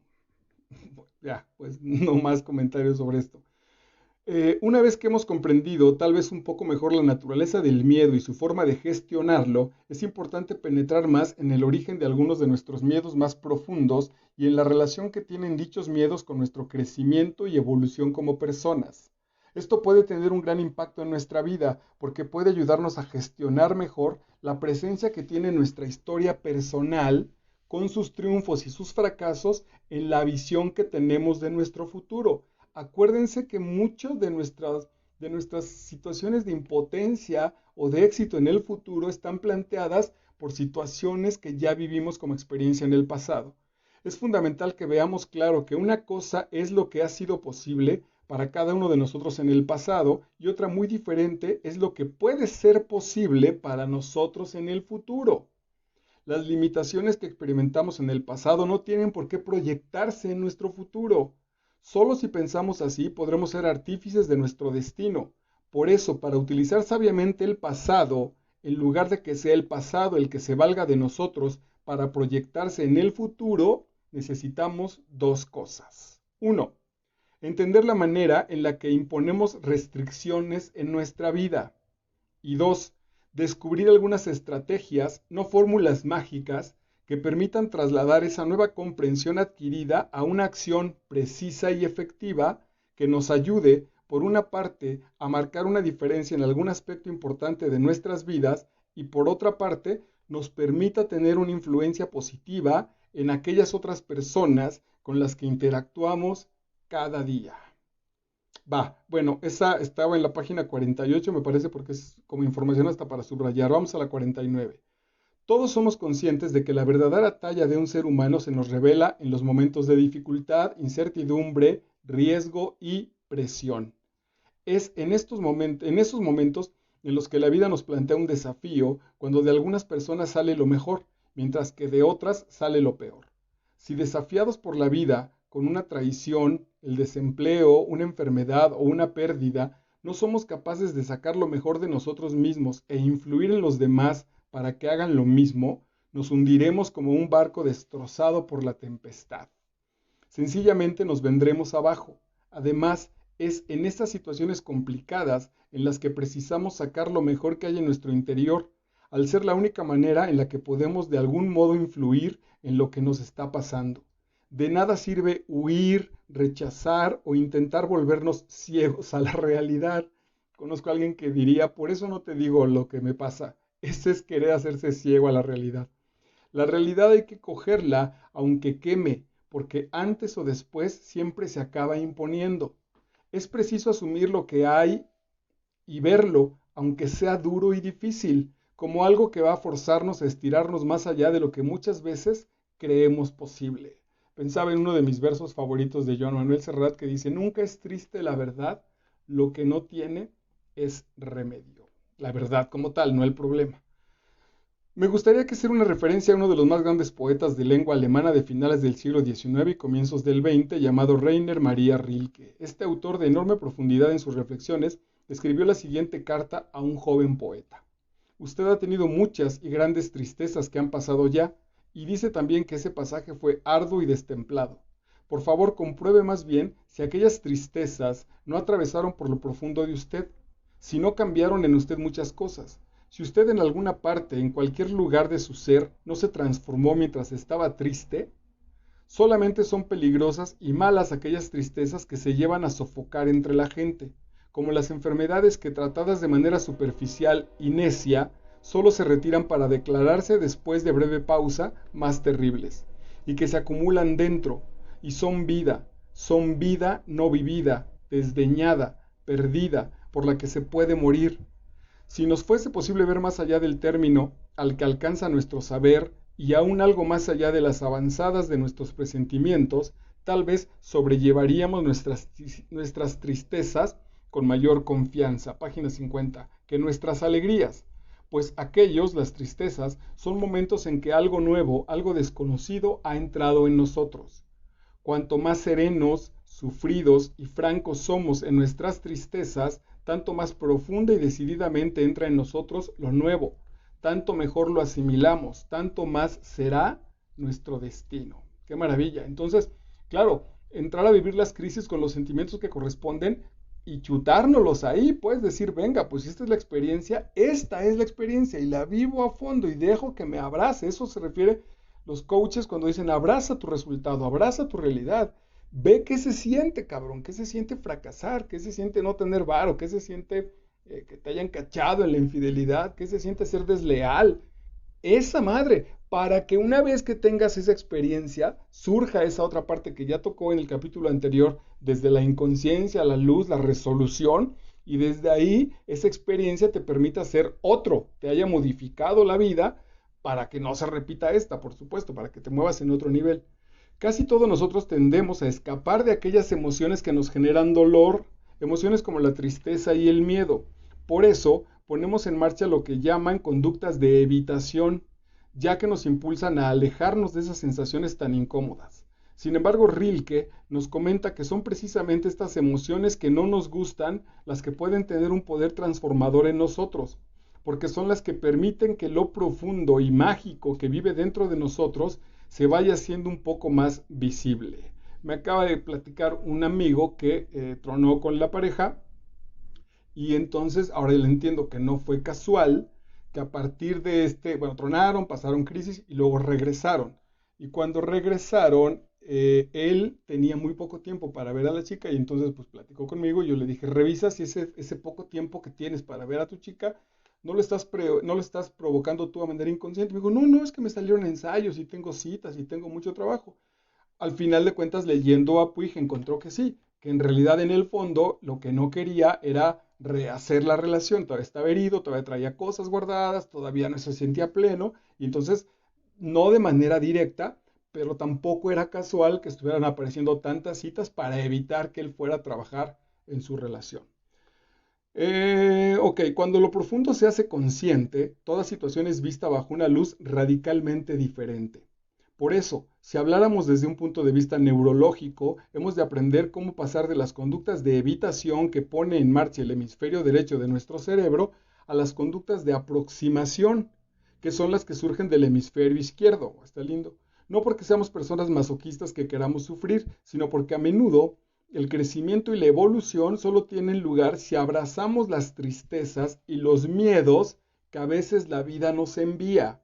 Ya, pues no más comentarios sobre esto. Una vez que hemos comprendido tal vez un poco mejor la naturaleza del miedo y su forma de gestionarlo, es importante penetrar más en el origen de algunos de nuestros miedos más profundos y en la relación que tienen dichos miedos con nuestro crecimiento y evolución como personas. Esto puede tener un gran impacto en nuestra vida porque puede ayudarnos a gestionar mejor la presencia que tiene nuestra historia personal con sus triunfos y sus fracasos en la visión que tenemos de nuestro futuro. Acuérdense que muchas de nuestras situaciones de impotencia o de éxito en el futuro están planteadas por situaciones que ya vivimos como experiencia en el pasado. Es fundamental que veamos claro que una cosa es lo que ha sido posible para cada uno de nosotros en el pasado y otra muy diferente es lo que puede ser posible para nosotros en el futuro. Las limitaciones que experimentamos en el pasado no tienen por qué proyectarse en nuestro futuro. Solo si pensamos así podremos ser artífices de nuestro destino. Por eso, para utilizar sabiamente el pasado, en lugar de que sea el pasado el que se valga de nosotros para proyectarse en el futuro, necesitamos dos cosas. Uno, entender la manera en la que imponemos restricciones en nuestra vida. Y dos, descubrir algunas estrategias, no fórmulas mágicas, que permitan trasladar esa nueva comprensión adquirida a una acción precisa y efectiva que nos ayude, por una parte, a marcar una diferencia en algún aspecto importante de nuestras vidas y por otra parte, nos permita tener una influencia positiva en aquellas otras personas con las que interactuamos cada día. Bueno, esa estaba en la página 48, me parece, porque es como información hasta para subrayar. Vamos a la 49. Todos somos conscientes de que la verdadera talla de un ser humano se nos revela en los momentos de dificultad, incertidumbre, riesgo y presión. Es en esos momentos en los que la vida nos plantea un desafío, cuando de algunas personas sale lo mejor, mientras que de otras sale lo peor. Si desafiados por la vida, con una traición, el desempleo, una enfermedad o una pérdida, no somos capaces de sacar lo mejor de nosotros mismos e influir en los demás para que hagan lo mismo, nos hundiremos como un barco destrozado por la tempestad. Sencillamente nos vendremos abajo. Además, es en estas situaciones complicadas en las que precisamos sacar lo mejor que hay en nuestro interior, al ser la única manera en la que podemos de algún modo influir en lo que nos está pasando. De nada sirve huir, rechazar o intentar volvernos ciegos a la realidad. Conozco a alguien que diría, por eso no te digo lo que me pasa. Ese es querer hacerse ciego a la realidad. La realidad hay que cogerla aunque queme, porque antes o después siempre se acaba imponiendo. Es preciso asumir lo que hay y verlo, aunque sea duro y difícil, como algo que va a forzarnos a estirarnos más allá de lo que muchas veces creemos posible. pensaba en uno de mis versos favoritos de Joan Manuel Serrat que dice, nunca es triste la verdad, lo que no tiene es remedio. La verdad como tal, no el problema. Me gustaría que hiciera una referencia a uno de los más grandes poetas de lengua alemana de finales del siglo XIX y comienzos del XX, llamado Rainer Maria Rilke. Este autor de enorme profundidad en sus reflexiones escribió la siguiente carta a un joven poeta. Usted ha tenido muchas y grandes tristezas que han pasado ya, y dice también que ese pasaje fue arduo y destemplado. Por favor, compruebe más bien si aquellas tristezas no atravesaron por lo profundo de usted, si no cambiaron en usted muchas cosas. Si usted en alguna parte, en cualquier lugar de su ser, no se transformó mientras estaba triste, solamente son peligrosas y malas aquellas tristezas que se llevan a sofocar entre la gente, como las enfermedades que tratadas de manera superficial y necia, solo se retiran para declararse después de breve pausa más terribles, y que se acumulan dentro, y son vida no vivida, desdeñada, perdida, por la que se puede morir. Si nos fuese posible ver más allá del término al que alcanza nuestro saber y aún algo más allá de las avanzadas de nuestros presentimientos, tal vez sobrellevaríamos nuestras tristezas con mayor confianza. Página 50. Que nuestras alegrías, pues las tristezas, son momentos en que algo nuevo, algo desconocido ha entrado en nosotros. Cuanto más serenos, sufridos y francos somos en nuestras tristezas, tanto más profunda y decididamente entra en nosotros lo nuevo, tanto mejor lo asimilamos, tanto más será nuestro destino. ¡Qué maravilla! Entonces, claro, entrar a vivir las crisis con los sentimientos que corresponden y chutárnoslos ahí, pues decir, venga, pues esta es la experiencia y la vivo a fondo y dejo que me abrace. Eso se refiere los coaches cuando dicen, abraza tu resultado, abraza tu realidad. Ve qué se siente, cabrón, qué se siente fracasar, qué se siente no tener varo, qué se siente que te hayan cachado en la infidelidad, qué se siente ser desleal. Esa madre, para que una vez que tengas esa experiencia, surja esa otra parte que ya tocó en el capítulo anterior, desde la inconsciencia, la luz, la resolución, y desde ahí esa experiencia te permita ser otro, te haya modificado la vida para que no se repita esta, por supuesto, para que te muevas en otro nivel. Casi todos nosotros tendemos a escapar de aquellas emociones que nos generan dolor, emociones como la tristeza y el miedo. Por eso ponemos en marcha lo que llaman conductas de evitación, ya que nos impulsan a alejarnos de esas sensaciones tan incómodas. Sin embargo, Rilke nos comenta que son precisamente estas emociones que no nos gustan las que pueden tener un poder transformador en nosotros, porque son las que permiten que lo profundo y mágico que vive dentro de nosotros se vaya haciendo un poco más visible. Me acaba de platicar un amigo que tronó con la pareja y entonces ahora le entiendo que no fue casual, que a partir de tronaron, pasaron crisis y luego regresaron. Y cuando regresaron, él tenía muy poco tiempo para ver a la chica y entonces pues platicó conmigo y yo le dije, revisa si ese poco tiempo que tienes para ver a tu chica no lo estás provocando tú a manera inconsciente. Me dijo, no, es que me salieron ensayos y tengo citas y tengo mucho trabajo. Al final de cuentas, leyendo a Puig, encontró que sí, que en realidad en el fondo lo que no quería era rehacer la relación. Todavía estaba herido, todavía traía cosas guardadas, todavía no se sentía pleno y entonces, no de manera directa, pero tampoco era casual que estuvieran apareciendo tantas citas para evitar que él fuera a trabajar en su relación. Cuando lo profundo se hace consciente, toda situación es vista bajo una luz radicalmente diferente. Por eso, si habláramos desde un punto de vista neurológico, hemos de aprender cómo pasar de las conductas de evitación que pone en marcha el hemisferio derecho de nuestro cerebro a las conductas de aproximación, que son las que surgen del hemisferio izquierdo. Está lindo. No porque seamos personas masoquistas que queramos sufrir, sino porque a menudo el crecimiento y la evolución solo tienen lugar si abrazamos las tristezas y los miedos que a veces la vida nos envía.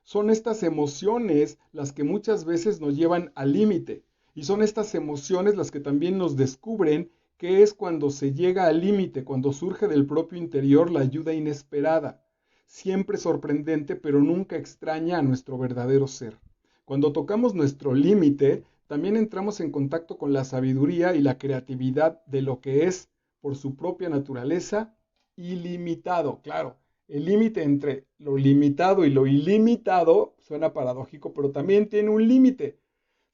Son estas emociones las que muchas veces nos llevan al límite y son estas emociones las que también nos descubren que es cuando se llega al límite, cuando surge del propio interior la ayuda inesperada, siempre sorprendente pero nunca extraña a nuestro verdadero ser. Cuando tocamos nuestro límite, también entramos en contacto con la sabiduría y la creatividad de lo que es, por su propia naturaleza, ilimitado. Claro, el límite entre lo limitado y lo ilimitado suena paradójico, pero también tiene un límite.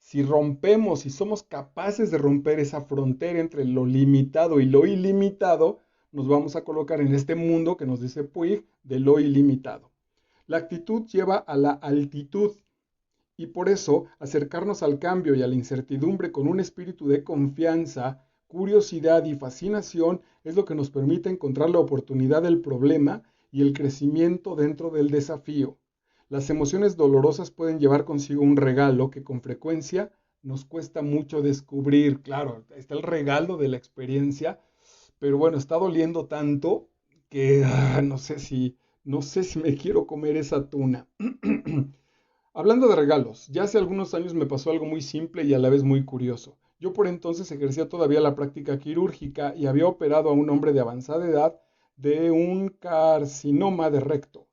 Si rompemos, si somos capaces de romper esa frontera entre lo limitado y lo ilimitado, nos vamos a colocar en este mundo que nos dice Puig de lo ilimitado. La actitud lleva a la altitud y por eso acercarnos al cambio y a la incertidumbre con un espíritu de confianza, curiosidad y fascinación es lo que nos permite encontrar la oportunidad del problema y el crecimiento dentro del desafío. Las emociones dolorosas pueden llevar consigo un regalo que con frecuencia nos cuesta mucho descubrir. Claro, está el regalo de la experiencia, pero bueno, está doliendo tanto que no sé si me quiero comer esa tuna. Hablando de regalos, ya hace algunos años me pasó algo muy simple y a la vez muy curioso. Yo por entonces ejercía todavía la práctica quirúrgica y había operado a un hombre de avanzada edad de un carcinoma de recto.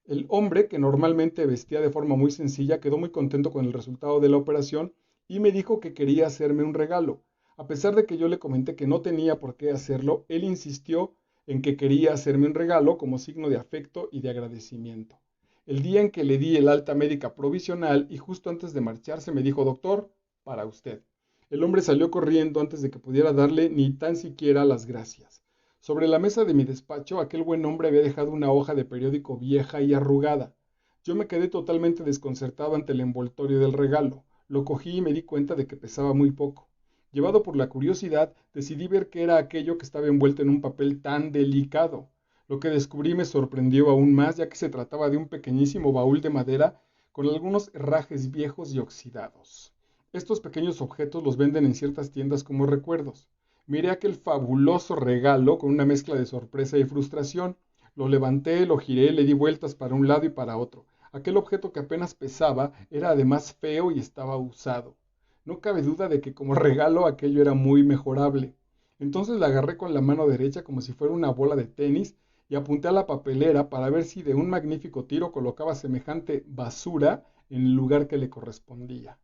El hombre, que normalmente vestía de forma muy sencilla, quedó muy contento con el resultado de la operación y me dijo que quería hacerme un regalo. A pesar de que yo le comenté que no tenía por qué hacerlo, él insistió en que quería hacerme un regalo como signo de afecto y de agradecimiento. El día en que le di el alta médica provisional y justo antes de marcharse me dijo, doctor, para usted. El hombre salió corriendo antes de que pudiera darle ni tan siquiera las gracias. Sobre la mesa de mi despacho, aquel buen hombre había dejado una hoja de periódico vieja y arrugada. Yo me quedé totalmente desconcertado ante el envoltorio del regalo. Lo cogí y me di cuenta de que pesaba muy poco. Llevado por la curiosidad, decidí ver qué era aquello que estaba envuelto en un papel tan delicado. Lo que descubrí me sorprendió aún más, ya que se trataba de un pequeñísimo baúl de madera con algunos herrajes viejos y oxidados. Estos pequeños objetos los venden en ciertas tiendas como recuerdos. Miré aquel fabuloso regalo con una mezcla de sorpresa y frustración. Lo levanté, lo giré, le di vueltas para un lado y para otro. Aquel objeto que apenas pesaba era además feo y estaba usado. No cabe duda de que como regalo aquello era muy mejorable. Entonces la agarré con la mano derecha como si fuera una bola de tenis y apunté a la papelera para ver si de un magnífico tiro colocaba semejante basura en el lugar que le correspondía.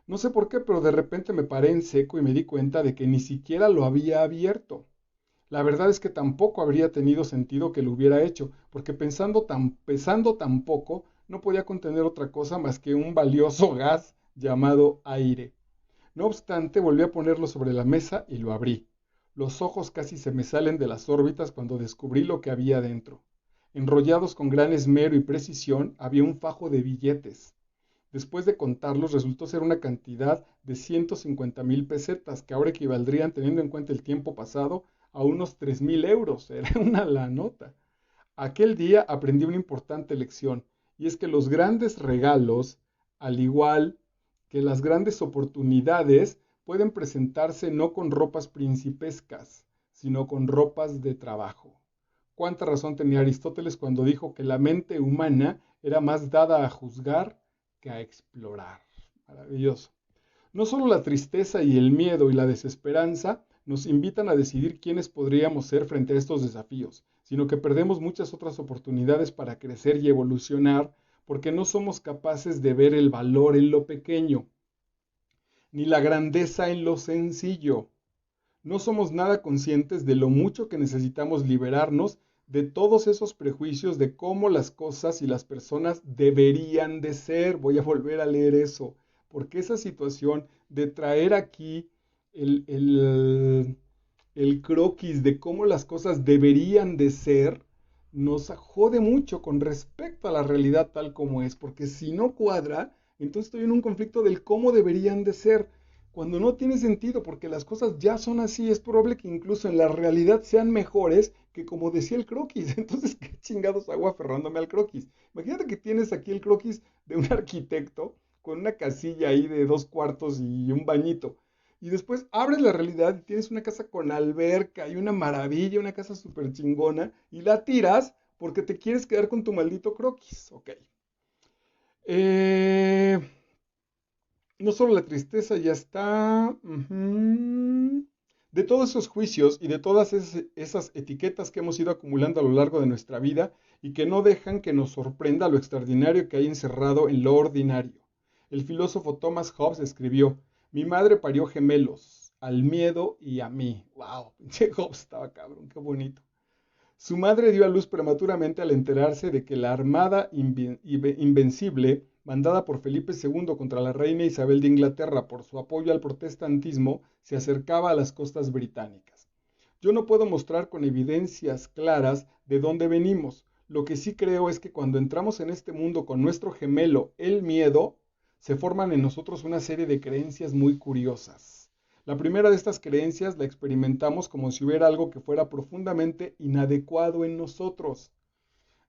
No sé por qué, pero de repente me paré en seco y me di cuenta de que ni siquiera lo había abierto. La verdad es que tampoco habría tenido sentido que lo hubiera hecho, porque pesando tan poco, no podía contener otra cosa más que un valioso gas llamado aire. No obstante, volví a ponerlo sobre la mesa y lo abrí. Los ojos casi se me salen de las órbitas cuando descubrí lo que había dentro. Enrollados con gran esmero y precisión, había un fajo de billetes. Después de contarlos, resultó ser una cantidad de 150,000 pesetas, que ahora equivaldrían, teniendo en cuenta el tiempo pasado, a unos 3,000 euros. Era una la nota. Aquel día aprendí una importante lección, y es que los grandes regalos, al igual que las grandes oportunidades, pueden presentarse no con ropas principescas, sino con ropas de trabajo. Cuánta razón tenía Aristóteles cuando dijo que la mente humana era más dada a juzgar que a explorar. Maravilloso. No solo la tristeza y el miedo y la desesperanza nos invitan a decidir quiénes podríamos ser frente a estos desafíos, sino que perdemos muchas otras oportunidades para crecer y evolucionar porque no somos capaces de ver el valor en lo pequeño, ni la grandeza en lo sencillo. No somos nada conscientes de lo mucho que necesitamos liberarnos de todos esos prejuicios de cómo las cosas y las personas deberían de ser. Voy a volver a leer eso, porque esa situación de traer aquí el, el, el croquis de cómo las cosas deberían de ser, nos jode mucho con respecto a la realidad tal como es, porque si no cuadra, entonces estoy en un conflicto del cómo deberían de ser cuando no tiene sentido, porque las cosas ya son así, es probable que incluso en la realidad sean mejores que como decía el croquis. Entonces, ¿qué chingados hago aferrándome al croquis? Imagínate que tienes aquí el croquis de un arquitecto con una casilla ahí de 2 cuartos y un bañito. Y después abres la realidad y tienes una casa con alberca y una maravilla, una casa súper chingona, y la tiras porque te quieres quedar con tu maldito croquis. Ok. Eh, no solo la tristeza ya está. De todos esos juicios y de todas esas etiquetas que hemos ido acumulando a lo largo de nuestra vida y que no dejan que nos sorprenda lo extraordinario que hay encerrado en lo ordinario. El filósofo Thomas Hobbes escribió: Mi madre parió gemelos, al miedo y a mí. ¡Wow! Pinche Hobbes estaba cabrón, qué bonito. Su madre dio a luz prematuramente al enterarse de que la armada invencible mandada por Felipe II contra la reina Isabel de Inglaterra por su apoyo al protestantismo, se acercaba a las costas británicas. Yo no puedo mostrar con evidencias claras de dónde venimos. Lo que sí creo es que cuando entramos en este mundo con nuestro gemelo, el miedo, se forman en nosotros una serie de creencias muy curiosas. La primera de estas creencias la experimentamos como si hubiera algo que fuera profundamente inadecuado en nosotros.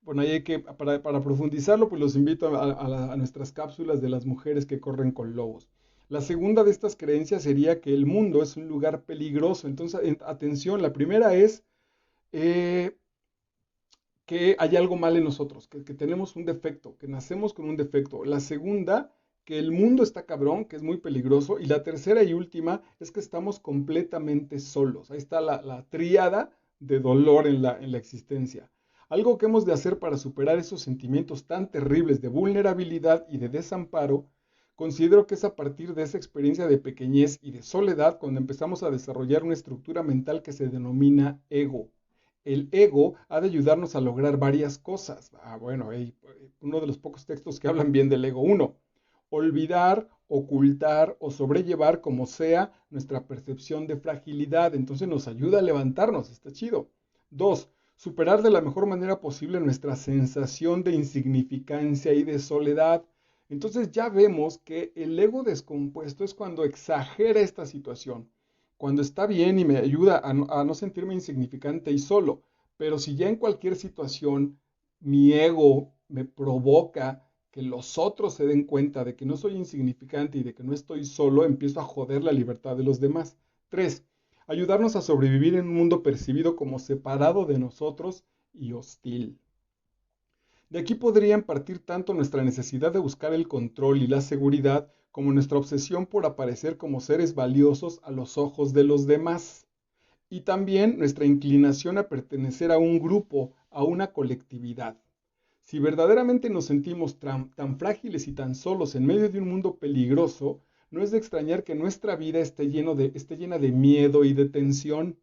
Bueno, ahí hay que, para profundizarlo, pues los invito a nuestras cápsulas de las mujeres que corren con lobos. La segunda de estas creencias sería que el mundo es un lugar peligroso. Entonces, atención, la primera es eh, que hay algo mal en nosotros, que tenemos un defecto, que nacemos con un defecto. La segunda, que el mundo está cabrón, que es muy peligroso. Y la tercera y última es que estamos completamente solos. Ahí está la tríada de dolor en la existencia. Algo que hemos de hacer para superar esos sentimientos tan terribles de vulnerabilidad y de desamparo, considero que es a partir de esa experiencia de pequeñez y de soledad cuando empezamos a desarrollar una estructura mental que se denomina ego. El ego ha de ayudarnos a lograr varias cosas. Bueno, uno de los pocos textos que hablan bien del ego. Uno, olvidar, ocultar o sobrellevar como sea nuestra percepción de fragilidad. Entonces nos ayuda a levantarnos, está chido. Dos, superar de la mejor manera posible nuestra sensación de insignificancia y de soledad. Entonces ya vemos que el ego descompuesto es cuando exagera esta situación, cuando está bien y me ayuda a no sentirme insignificante y solo, pero si ya en cualquier situación mi ego me provoca que los otros se den cuenta de que no soy insignificante y de que no estoy solo, empiezo a joder la libertad de los demás. 3. Ayudarnos a sobrevivir en un mundo percibido como separado de nosotros y hostil. De aquí podrían partir tanto nuestra necesidad de buscar el control y la seguridad como nuestra obsesión por aparecer como seres valiosos a los ojos de los demás. Y también nuestra inclinación a pertenecer a un grupo, a una colectividad. Si verdaderamente nos sentimos tan frágiles y tan solos en medio de un mundo peligroso, no es de extrañar que nuestra vida esté llena de miedo y de tensión.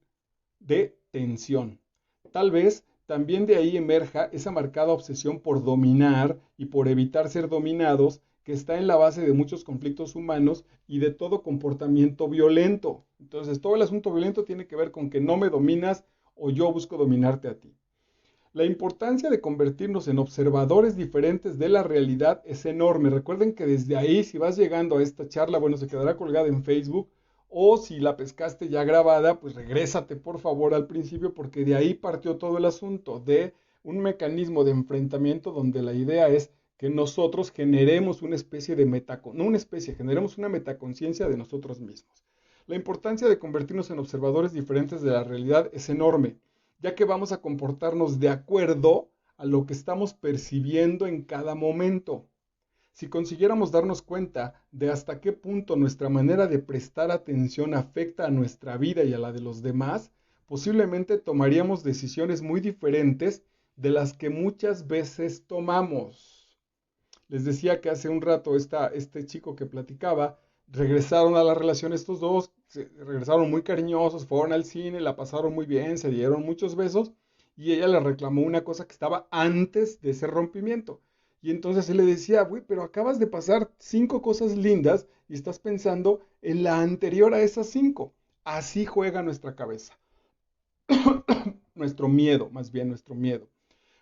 Tal vez también de ahí emerja esa marcada obsesión por dominar y por evitar ser dominados que está en la base de muchos conflictos humanos y de todo comportamiento violento. Entonces, todo el asunto violento tiene que ver con que no me dominas o yo busco dominarte a ti. La importancia de convertirnos en observadores diferentes de la realidad es enorme. Recuerden que desde ahí, si vas llegando a esta charla, bueno, se quedará colgada en Facebook, o si la pescaste ya grabada, pues regrésate por favor al principio, porque de ahí partió todo el asunto de un mecanismo de enfrentamiento donde la idea es que nosotros generemos una especie de no una especie, generemos una metaconciencia de nosotros mismos. La importancia de convertirnos en observadores diferentes de la realidad es enorme, ya que vamos a comportarnos de acuerdo a lo que estamos percibiendo en cada momento. Si consiguiéramos darnos cuenta de hasta qué punto nuestra manera de prestar atención afecta a nuestra vida y a la de los demás, posiblemente tomaríamos decisiones muy diferentes de las que muchas veces tomamos. Les decía que hace un rato este chico que platicaba, regresaron a la relación estos dos, regresaron muy cariñosos, fueron al cine, la pasaron muy bien, se dieron muchos besos y ella le reclamó una cosa que estaba antes de ese rompimiento. Y entonces él le decía, güey, pero acabas de pasar 5 cosas lindas y estás pensando en la anterior a esas 5. Así juega nuestra cabeza. Nuestro miedo, más bien nuestro miedo.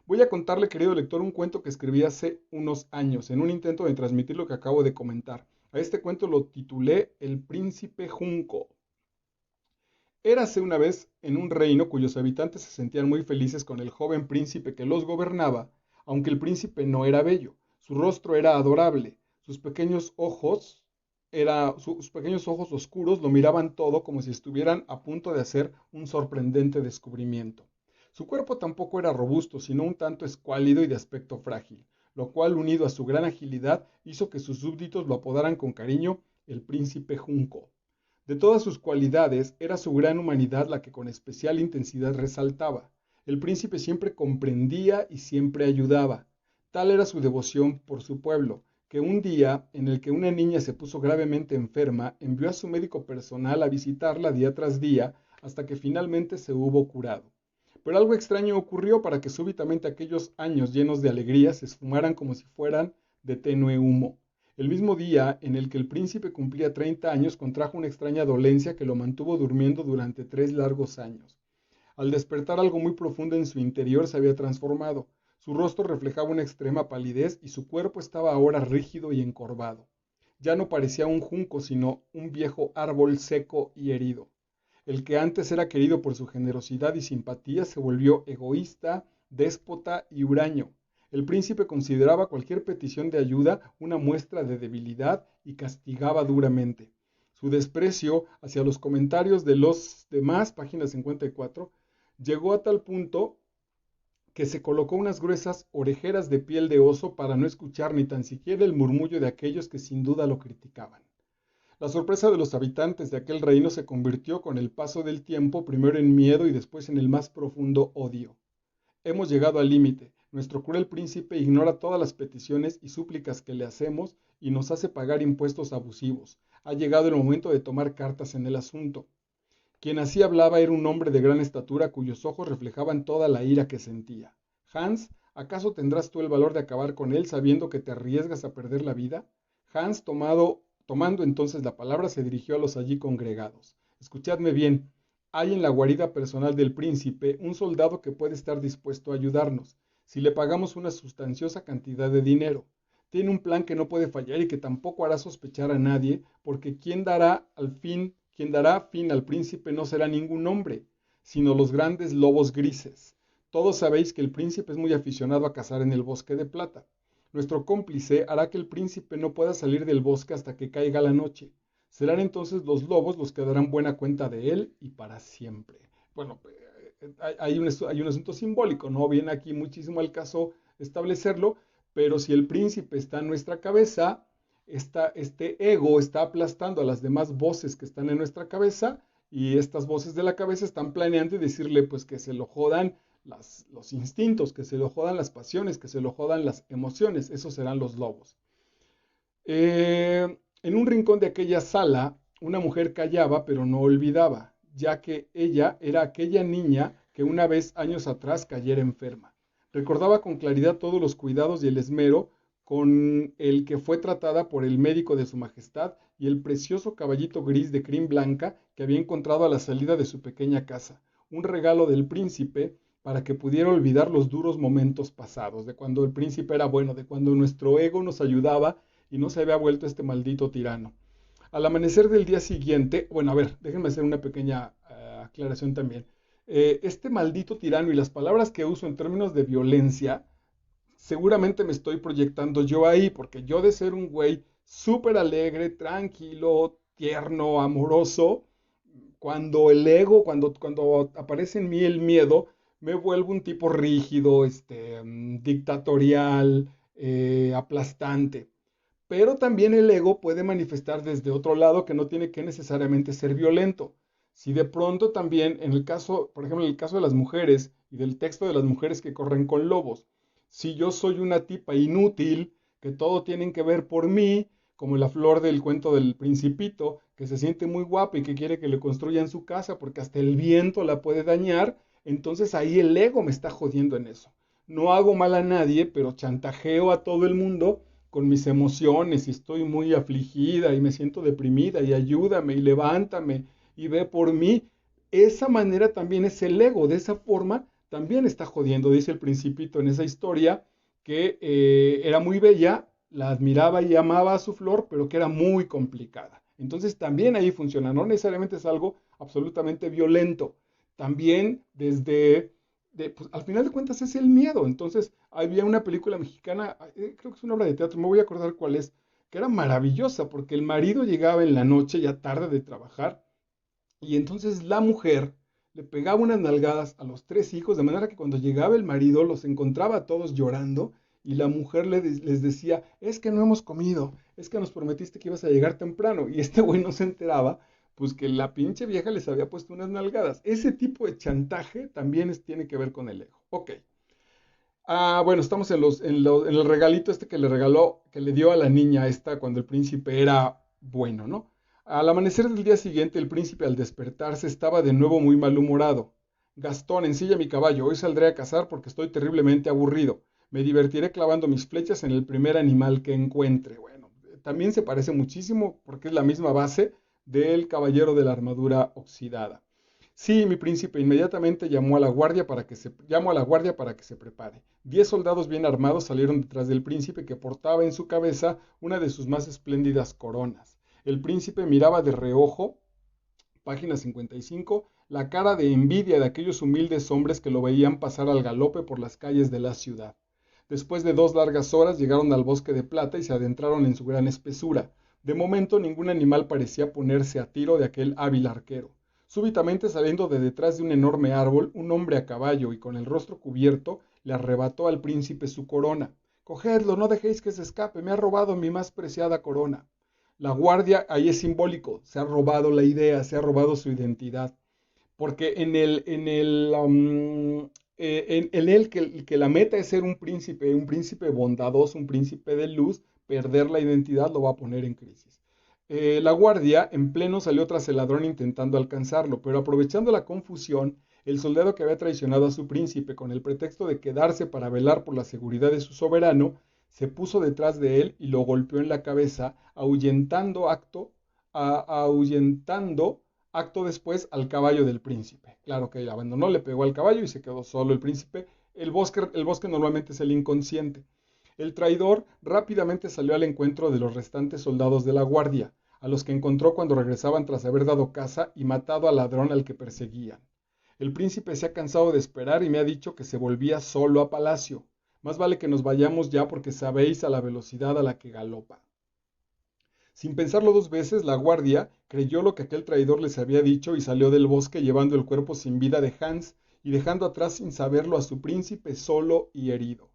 Voy a contarle, querido lector, un cuento que escribí hace unos años, en un intento de transmitir lo que acabo de comentar. A este cuento lo titulé El Príncipe Junco. Érase una vez en un reino cuyos habitantes se sentían muy felices con el joven príncipe que los gobernaba, aunque el príncipe no era bello. Su rostro era adorable, sus pequeños ojos oscuros lo miraban todo como si estuvieran a punto de hacer un sorprendente descubrimiento. Su cuerpo tampoco era robusto, sino un tanto escuálido y de aspecto frágil, lo cual, unido a su gran agilidad, hizo que sus súbditos lo apodaran con cariño el príncipe Junco. De todas sus cualidades, era su gran humanidad la que con especial intensidad resaltaba. El príncipe siempre comprendía y siempre ayudaba. Tal era su devoción por su pueblo, que un día en el que una niña se puso gravemente enferma, envió a su médico personal a visitarla día tras día hasta que finalmente se hubo curado. Pero algo extraño ocurrió para que súbitamente aquellos años llenos de alegría se esfumaran como si fueran de tenue humo. El mismo día en el que el príncipe cumplía 30 años, contrajo una extraña dolencia que lo mantuvo durmiendo durante 3 largos años. Al despertar, algo muy profundo en su interior se había transformado. Su rostro reflejaba una extrema palidez y su cuerpo estaba ahora rígido y encorvado. Ya no parecía un junco, sino un viejo árbol seco y herido. El que antes era querido por su generosidad y simpatía se volvió egoísta, déspota y huraño. El príncipe consideraba cualquier petición de ayuda una muestra de debilidad y castigaba duramente. Su desprecio hacia los comentarios de los demás, página 54, llegó a tal punto que se colocó unas gruesas orejeras de piel de oso para no escuchar ni tan siquiera el murmullo de aquellos que sin duda lo criticaban. La sorpresa de los habitantes de aquel reino se convirtió con el paso del tiempo primero en miedo y después en el más profundo odio. Hemos llegado al límite. Nuestro cruel príncipe ignora todas las peticiones y súplicas que le hacemos y nos hace pagar impuestos abusivos. Ha llegado el momento de tomar cartas en el asunto. Quien así hablaba era un hombre de gran estatura cuyos ojos reflejaban toda la ira que sentía. Hans, ¿acaso tendrás tú el valor de acabar con él sabiendo que te arriesgas a perder la vida? Hans, tomando entonces la palabra, se dirigió a los allí congregados. Escuchadme bien. Hay en la guarida personal del príncipe un soldado que puede estar dispuesto a ayudarnos, si le pagamos una sustanciosa cantidad de dinero. Tiene un plan que no puede fallar y que tampoco hará sospechar a nadie, porque quien dará fin al príncipe no será ningún hombre, sino los grandes lobos grises. Todos sabéis que el príncipe es muy aficionado a cazar en el bosque de plata. Nuestro cómplice hará que el príncipe no pueda salir del bosque hasta que caiga la noche. Serán entonces los lobos los que darán buena cuenta de él y para siempre. Bueno, hay un asunto simbólico, no viene aquí muchísimo al caso establecerlo, pero si el príncipe está en nuestra cabeza, este ego está aplastando a las demás voces que están en nuestra cabeza y estas voces de la cabeza están planeando y decirle pues que se lo jodan los instintos, que se lo jodan las pasiones, que se lo jodan las emociones. Esos serán los lobos. En un rincón de aquella sala, una mujer callaba pero no olvidaba, ya que ella era aquella niña que una vez años atrás cayera enferma. Recordaba con claridad todos los cuidados y el esmero con el que fue tratada por el médico de su majestad y el precioso caballito gris de crin blanca que había encontrado a la salida de su pequeña casa, un regalo del príncipe para que pudiera olvidar los duros momentos pasados, de cuando el príncipe era bueno, de cuando nuestro ego nos ayudaba y no se había vuelto este maldito tirano. Al amanecer del día siguiente, bueno, a ver, déjenme hacer una pequeña aclaración también. Este maldito tirano y las palabras que uso en términos de violencia, seguramente me estoy proyectando yo ahí, porque yo de ser un güey súper alegre, tranquilo, tierno, amoroso, cuando el ego, cuando aparece en mí el miedo, me vuelvo un tipo rígido, dictatorial, aplastante. Pero también el ego puede manifestar desde otro lado que no tiene que necesariamente ser violento. Si de pronto también, en el caso, por ejemplo, en el caso de las mujeres y del texto de las mujeres que corren con lobos, si yo soy una tipa inútil, que todo tienen que ver por mí, como la flor del cuento del Principito, que se siente muy guapa y que quiere que le construyan su casa porque hasta el viento la puede dañar, entonces ahí el ego me está jodiendo en eso. No hago mal a nadie, pero chantajeo a todo el mundo con mis emociones y estoy muy afligida y me siento deprimida y ayúdame y levántame y ve por mí. Esa manera también es el ego, de esa forma también está jodiendo, dice el Principito en esa historia, que era muy bella, la admiraba y amaba a su flor, pero que era muy complicada. Entonces también ahí funciona, no necesariamente es algo absolutamente violento, también pues, al final de cuentas es el miedo. Entonces había una película mexicana, creo que es una obra de teatro, me voy a acordar cuál es, que era maravillosa porque el marido llegaba en la noche ya tarde de trabajar y entonces la mujer le pegaba unas nalgadas a los 3 hijos, de manera que cuando llegaba el marido los encontraba a todos llorando y la mujer les decía, es que no hemos comido, es que nos prometiste que ibas a llegar temprano. Y este güey no se enteraba, pues que la pinche vieja les había puesto unas nalgadas. Ese tipo de chantaje también tiene que ver con el ego. Ok. Bueno, estamos en el regalito este que le regaló, que le dio a la niña esta cuando el príncipe era bueno, ¿no? Al amanecer del día siguiente, el príncipe al despertarse estaba de nuevo muy malhumorado. Gastón, ensilla mi caballo, hoy saldré a cazar porque estoy terriblemente aburrido. Me divertiré clavando mis flechas en el primer animal que encuentre. Bueno, también se parece muchísimo porque es la misma base del caballero de la armadura oxidada. Sí, mi príncipe, inmediatamente llamó a la guardia para que se prepare. 10 soldados bien armados salieron detrás del príncipe que portaba en su cabeza una de sus más espléndidas coronas. El príncipe miraba de reojo, página 55, la cara de envidia de aquellos humildes hombres que lo veían pasar al galope por las calles de la ciudad. Después de 2 largas horas llegaron al bosque de plata y se adentraron en su gran espesura. De momento ningún animal parecía ponerse a tiro de aquel hábil arquero. Súbitamente saliendo de detrás de un enorme árbol, un hombre a caballo y con el rostro cubierto le arrebató al príncipe su corona. Cogedlo, no dejéis que se escape, me ha robado mi más preciada corona. La guardia ahí es simbólico, se ha robado la idea, se ha robado su identidad, porque en él que la meta es ser un príncipe bondadoso, un príncipe de luz, perder la identidad lo va a poner en crisis. La guardia en pleno salió tras el ladrón intentando alcanzarlo, pero aprovechando la confusión, el soldado que había traicionado a su príncipe con el pretexto de quedarse para velar por la seguridad de su soberano, se puso detrás de él y lo golpeó en la cabeza, ahuyentando acto después al caballo del príncipe. Claro que él abandonó, le pegó al caballo y se quedó solo el príncipe. El bosque normalmente es el inconsciente. El traidor rápidamente salió al encuentro de los restantes soldados de la guardia, a los que encontró cuando regresaban tras haber dado caza y matado al ladrón al que perseguían. El príncipe se ha cansado de esperar y me ha dicho que se volvía solo a palacio. Más vale que nos vayamos ya porque sabéis a la velocidad a la que galopa. Sin pensarlo 2 veces, la guardia creyó lo que aquel traidor les había dicho y salió del bosque llevando el cuerpo sin vida de Hans y dejando atrás sin saberlo a su príncipe solo y herido.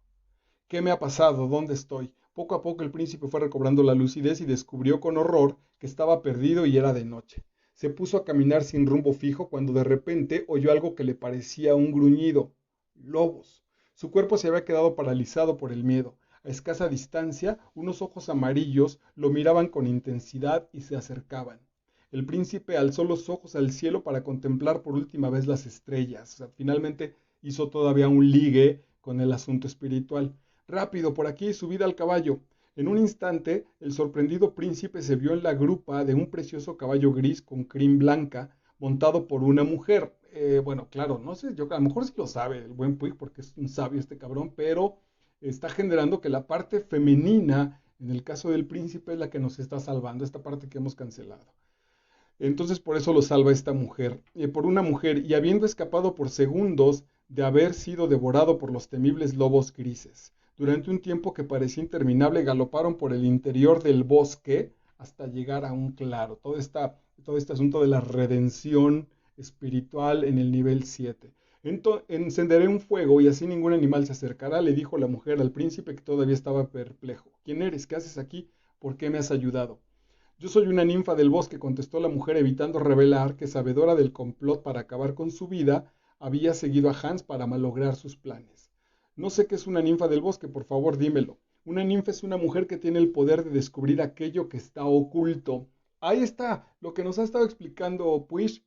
¿Qué me ha pasado? ¿Dónde estoy? Poco a poco el príncipe fue recobrando la lucidez y descubrió con horror que estaba perdido y era de noche. Se puso a caminar sin rumbo fijo cuando de repente oyó algo que le parecía un gruñido. Lobos. Su cuerpo se había quedado paralizado por el miedo. A escasa distancia, unos ojos amarillos lo miraban con intensidad y se acercaban. El príncipe alzó los ojos al cielo para contemplar por última vez las estrellas. O sea, finalmente hizo todavía un ligue con el asunto espiritual. Rápido, por aquí, subida al caballo. En un instante, el sorprendido príncipe se vio en la grupa de un precioso caballo gris con crin blanca, montado por una mujer. Bueno, claro, no sé, yo a lo mejor sí lo sabe el buen Puig, porque es un sabio este cabrón, pero está generando que la parte femenina, en el caso del príncipe, es la que nos está salvando, esta parte que hemos cancelado. Entonces por eso lo salva esta mujer, por una mujer, y habiendo escapado por segundos de haber sido devorado por los temibles lobos grises. Durante un tiempo que parecía interminable, galoparon por el interior del bosque hasta llegar a un claro. Todo este asunto de la redención espiritual en el nivel 7. Encenderé un fuego y así ningún animal se acercará, le dijo la mujer al príncipe que todavía estaba perplejo. ¿Quién eres? ¿Qué haces aquí? ¿Por qué me has ayudado? Yo soy una ninfa del bosque, contestó la mujer, evitando revelar que, sabedora del complot para acabar con su vida, había seguido a Hans para malograr sus planes. No sé qué es una ninfa del bosque, por favor dímelo. Una ninfa es una mujer que tiene el poder de descubrir aquello que está oculto. Ahí está, lo que nos ha estado explicando Puig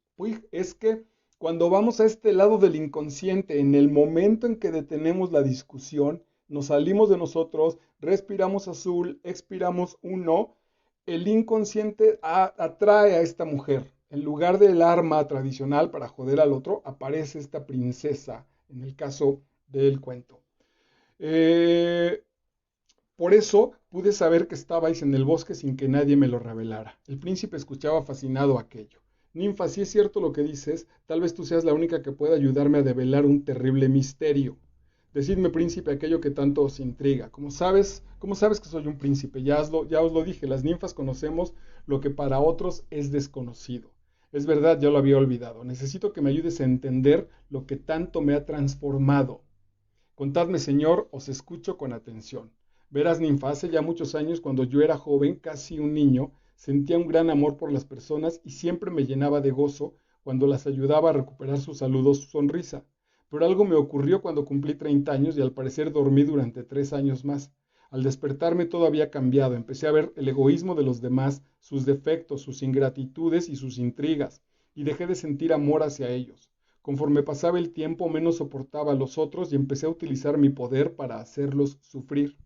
es que cuando vamos a este lado del inconsciente, en el momento en que detenemos la discusión, nos salimos de nosotros, respiramos azul, expiramos uno, el inconsciente atrae a esta mujer. En lugar del arma tradicional para joder al otro, aparece esta princesa, en el caso del cuento. Eh, por eso pude saber que estabais en el bosque sin que nadie me lo revelara. El príncipe escuchaba fascinado aquello. Ninfa, si es cierto lo que dices, tal vez tú seas la única que pueda ayudarme a develar un terrible misterio. Decidme, príncipe, aquello que tanto os intriga. Cómo sabes que soy un príncipe? Ya os lo dije, las ninfas conocemos lo que para otros es desconocido. Es verdad, ya lo había olvidado. Necesito que me ayudes a entender lo que tanto me ha transformado. Contadme, señor, os escucho con atención. Verás, ninfa, hace ya muchos años, cuando yo era joven, casi un niño, sentía un gran amor por las personas y siempre me llenaba de gozo cuando las ayudaba a recuperar su salud o su sonrisa. Pero algo me ocurrió cuando cumplí 30 años y al parecer dormí durante 3 años más. Al despertarme todo había cambiado. Empecé a ver el egoísmo de los demás, sus defectos, sus ingratitudes y sus intrigas, y dejé de sentir amor hacia ellos. Conforme pasaba el tiempo, menos soportaba a los otros y empecé a utilizar mi poder para hacerlos sufrir.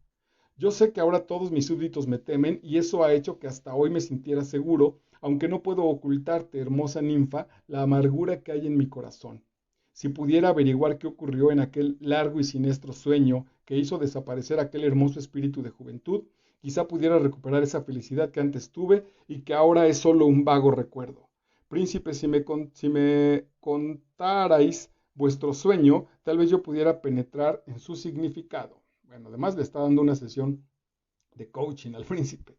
Yo sé que ahora todos mis súbditos me temen y eso ha hecho que hasta hoy me sintiera seguro, aunque no puedo ocultarte, hermosa ninfa, la amargura que hay en mi corazón. Si pudiera averiguar qué ocurrió en aquel largo y siniestro sueño que hizo desaparecer aquel hermoso espíritu de juventud, quizá pudiera recuperar esa felicidad que antes tuve y que ahora es solo un vago recuerdo. Príncipe, si me contarais vuestro sueño, tal vez yo pudiera penetrar en su significado. Bueno, además le está dando una sesión de coaching al príncipe.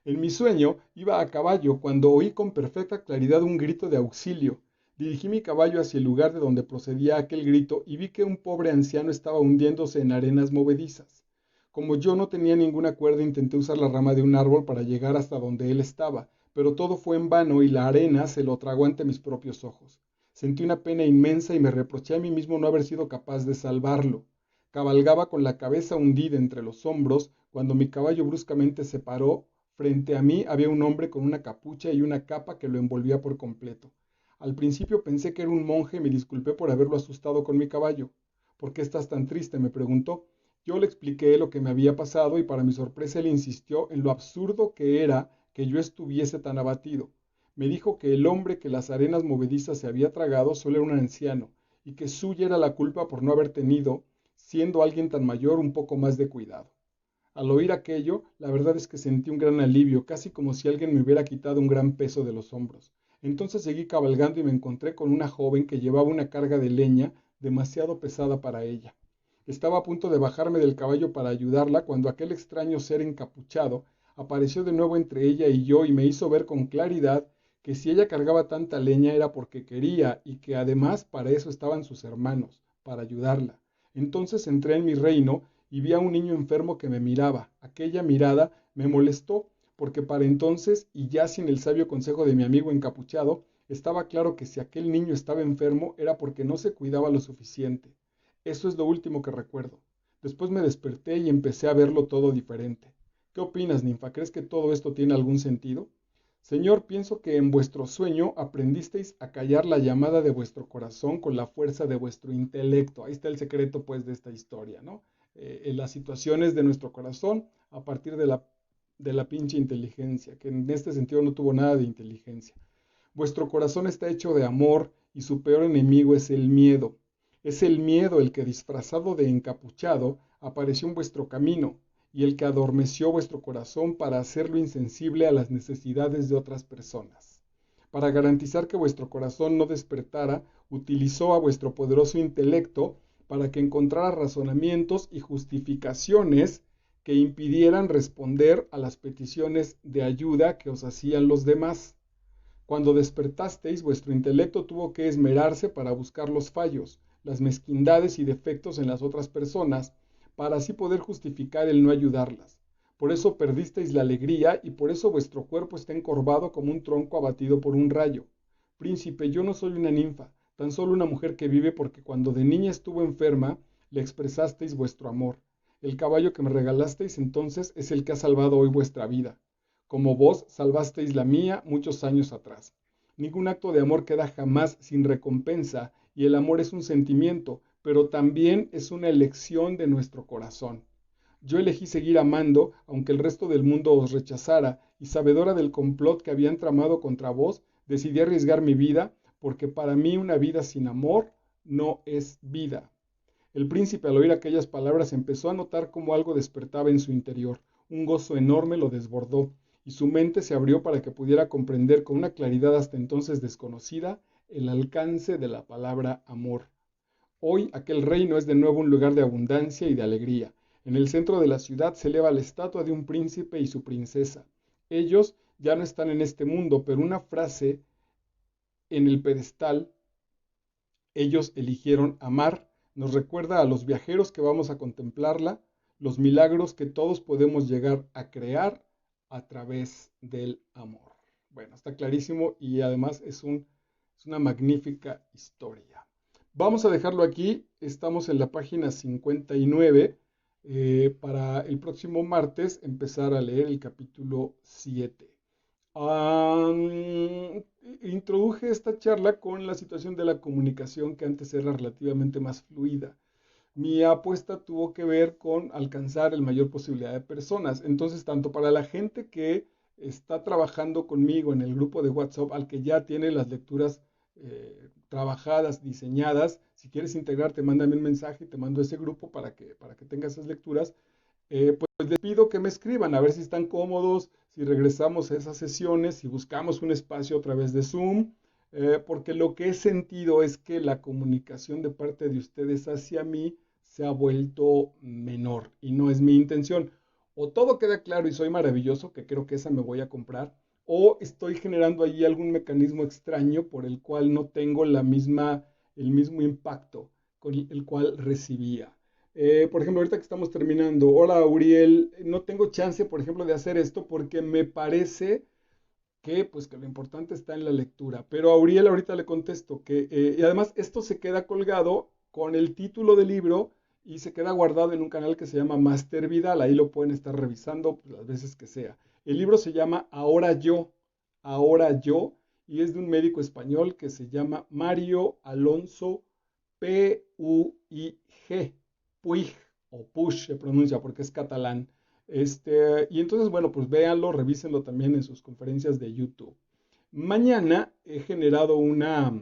En mi sueño iba a caballo cuando oí con perfecta claridad un grito de auxilio. Dirigí mi caballo hacia el lugar de donde procedía aquel grito y vi que un pobre anciano estaba hundiéndose en arenas movedizas. Como yo no tenía ninguna cuerda, intenté usar la rama de un árbol para llegar hasta donde él estaba, pero todo fue en vano y la arena se lo tragó ante mis propios ojos. Sentí una pena inmensa y me reproché a mí mismo no haber sido capaz de salvarlo. Cabalgaba con la cabeza hundida entre los hombros cuando mi caballo bruscamente se paró. Frente a mí había un hombre con una capucha y una capa que lo envolvía por completo. Al principio pensé que era un monje y me disculpé por haberlo asustado con mi caballo. ¿Por qué estás tan triste?, me preguntó. Yo le expliqué lo que me había pasado y para mi sorpresa él insistió en lo absurdo que era que yo estuviese tan abatido. Me dijo que el hombre que las arenas movedizas se había tragado solo era un anciano y que suya era la culpa por no haber tenido, siendo alguien tan mayor, un poco más de cuidado. Al oír aquello, la verdad es que sentí un gran alivio, casi como si alguien me hubiera quitado un gran peso de los hombros. Entonces seguí cabalgando y me encontré con una joven que llevaba una carga de leña demasiado pesada para ella. Estaba a punto de bajarme del caballo para ayudarla cuando aquel extraño ser encapuchado apareció de nuevo entre ella y yo y me hizo ver con claridad que si ella cargaba tanta leña era porque quería y que además para eso estaban sus hermanos, para ayudarla. Entonces entré en mi reino y vi a un niño enfermo que me miraba. Aquella mirada me molestó porque para entonces, y ya sin el sabio consejo de mi amigo encapuchado, estaba claro que si aquel niño estaba enfermo era porque no se cuidaba lo suficiente. Eso es lo último que recuerdo. Después me desperté y empecé a verlo todo diferente. ¿Qué opinas, ninfa? ¿Crees que todo esto tiene algún sentido? Señor, pienso que en vuestro sueño aprendisteis a callar la llamada de vuestro corazón con la fuerza de vuestro intelecto. Ahí está el secreto, pues, de esta historia, ¿no? En las situaciones de nuestro corazón a partir de la pinche inteligencia, que en este sentido no tuvo nada de inteligencia. Vuestro corazón está hecho de amor y su peor enemigo es el miedo. Es el miedo el que disfrazado de encapuchado apareció en vuestro camino y el que adormeció vuestro corazón para hacerlo insensible a las necesidades de otras personas. Para garantizar que vuestro corazón no despertara, utilizó a vuestro poderoso intelecto para que encontrara razonamientos y justificaciones que impidieran responder a las peticiones de ayuda que os hacían los demás. Cuando despertasteis, vuestro intelecto tuvo que esmerarse para buscar los fallos, las mezquindades y defectos en las otras personas, para así poder justificar el no ayudarlas. Por eso perdisteis la alegría y por eso vuestro cuerpo está encorvado como un tronco abatido por un rayo. Príncipe, yo no soy una ninfa, tan solo una mujer que vive porque cuando de niña estuvo enferma, le expresasteis vuestro amor. El caballo que me regalasteis entonces es el que ha salvado hoy vuestra vida, como vos salvasteis la mía muchos años atrás. Ningún acto de amor queda jamás sin recompensa, y el amor es un sentimiento, pero también es una elección de nuestro corazón. Yo elegí seguir amando, aunque el resto del mundo os rechazara, y sabedora del complot que habían tramado contra vos, decidí arriesgar mi vida, porque para mí una vida sin amor no es vida. El príncipe al oír aquellas palabras empezó a notar cómo algo despertaba en su interior. Un gozo enorme lo desbordó y su mente se abrió para que pudiera comprender con una claridad hasta entonces desconocida el alcance de la palabra amor. Hoy aquel reino es de nuevo un lugar de abundancia y de alegría. En el centro de la ciudad se eleva la estatua de un príncipe y su princesa. Ellos ya no están en este mundo, pero una frase en el pedestal, ellos eligieron amar, nos recuerda a los viajeros que vamos a contemplarla, los milagros que todos podemos llegar a crear a través del amor. Bueno, está clarísimo y además es una magnífica historia. Vamos a dejarlo aquí, estamos en la página 59, para el próximo martes empezar a leer el capítulo 7. introduje esta charla con la situación de la comunicación que antes era relativamente más fluida. Mi apuesta tuvo que ver con alcanzar el mayor posibilidad de personas. Entonces, tanto para la gente que está trabajando conmigo en el grupo de WhatsApp, al que ya tiene las lecturas trabajadas, diseñadas, si quieres integrarte, mándame un mensaje y te mando ese grupo para que tengas esas lecturas. Pues les pido que me escriban a ver si están cómodos, si regresamos a esas sesiones, si buscamos un espacio a través de Zoom, porque lo que he sentido es que la comunicación de parte de ustedes hacia mí se ha vuelto menor y no es mi intención. O todo queda claro y soy maravilloso, que creo que esa me voy a comprar, o estoy generando allí algún mecanismo extraño por el cual no tengo el mismo impacto con el cual recibía. Por ejemplo, ahorita que estamos terminando, hola Uriel, no tengo chance, por ejemplo, de hacer esto porque me parece que, pues, que lo importante está en la lectura. Pero a Uriel ahorita le contesto que, y además esto se queda colgado con el título del libro y se queda guardado en un canal que se llama Master Vidal, ahí lo pueden estar revisando pues, las veces que sea. El libro se llama Ahora Yo, y es de un médico español que se llama Mario Alonso Puig, Puig o Puig se pronuncia porque es catalán. Y entonces, bueno, pues véanlo, revísenlo también en sus conferencias de YouTube. Mañana he generado una,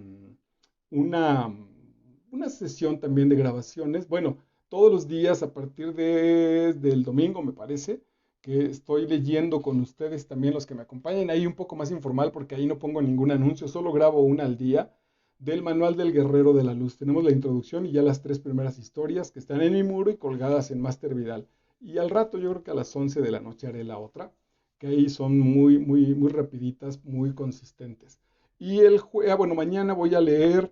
una sesión también de grabaciones. Bueno, todos los días a partir del domingo, me parece, que estoy leyendo con ustedes también los que me acompañan. Ahí un poco más informal porque ahí no pongo ningún anuncio, solo grabo una al día del Manual del Guerrero de la Luz. Tenemos la introducción y ya las 3 primeras historias que están en mi muro y colgadas en Master Vidal. Y al rato, yo creo que a las 11 de la noche haré la otra, que ahí son muy, muy, muy rapiditas, muy consistentes. Y bueno, mañana voy a leer,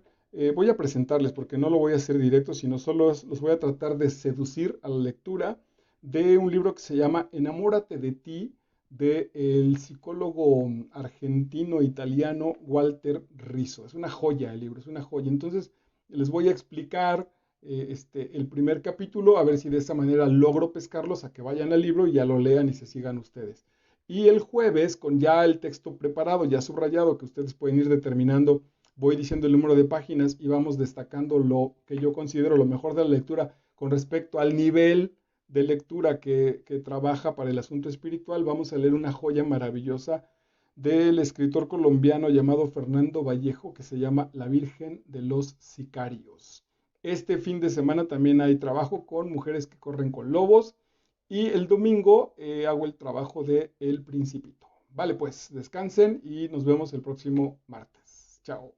voy a presentarles, porque no lo voy a hacer directo, sino solo los voy a tratar de seducir a la lectura de un libro que se llama Enamórate de ti, del psicólogo argentino-italiano Walter Rizzo. Es una joya el libro, es una joya. Entonces, les voy a explicar el primer capítulo, a ver si de esa manera logro pescarlos a que vayan al libro y ya lo lean y se sigan ustedes. Y el jueves, con ya el texto preparado, ya subrayado, que ustedes pueden ir determinando, voy diciendo el número de páginas y vamos destacando lo que yo considero lo mejor de la lectura con respecto al nivel de lectura que trabaja para el asunto espiritual. Vamos a leer una joya maravillosa del escritor colombiano llamado Fernando Vallejo, que se llama La Virgen de los Sicarios. Este fin de semana también hay trabajo con Mujeres que corren con lobos y el domingo hago el trabajo de El Principito. Vale, pues descansen y nos vemos el próximo martes. Chao.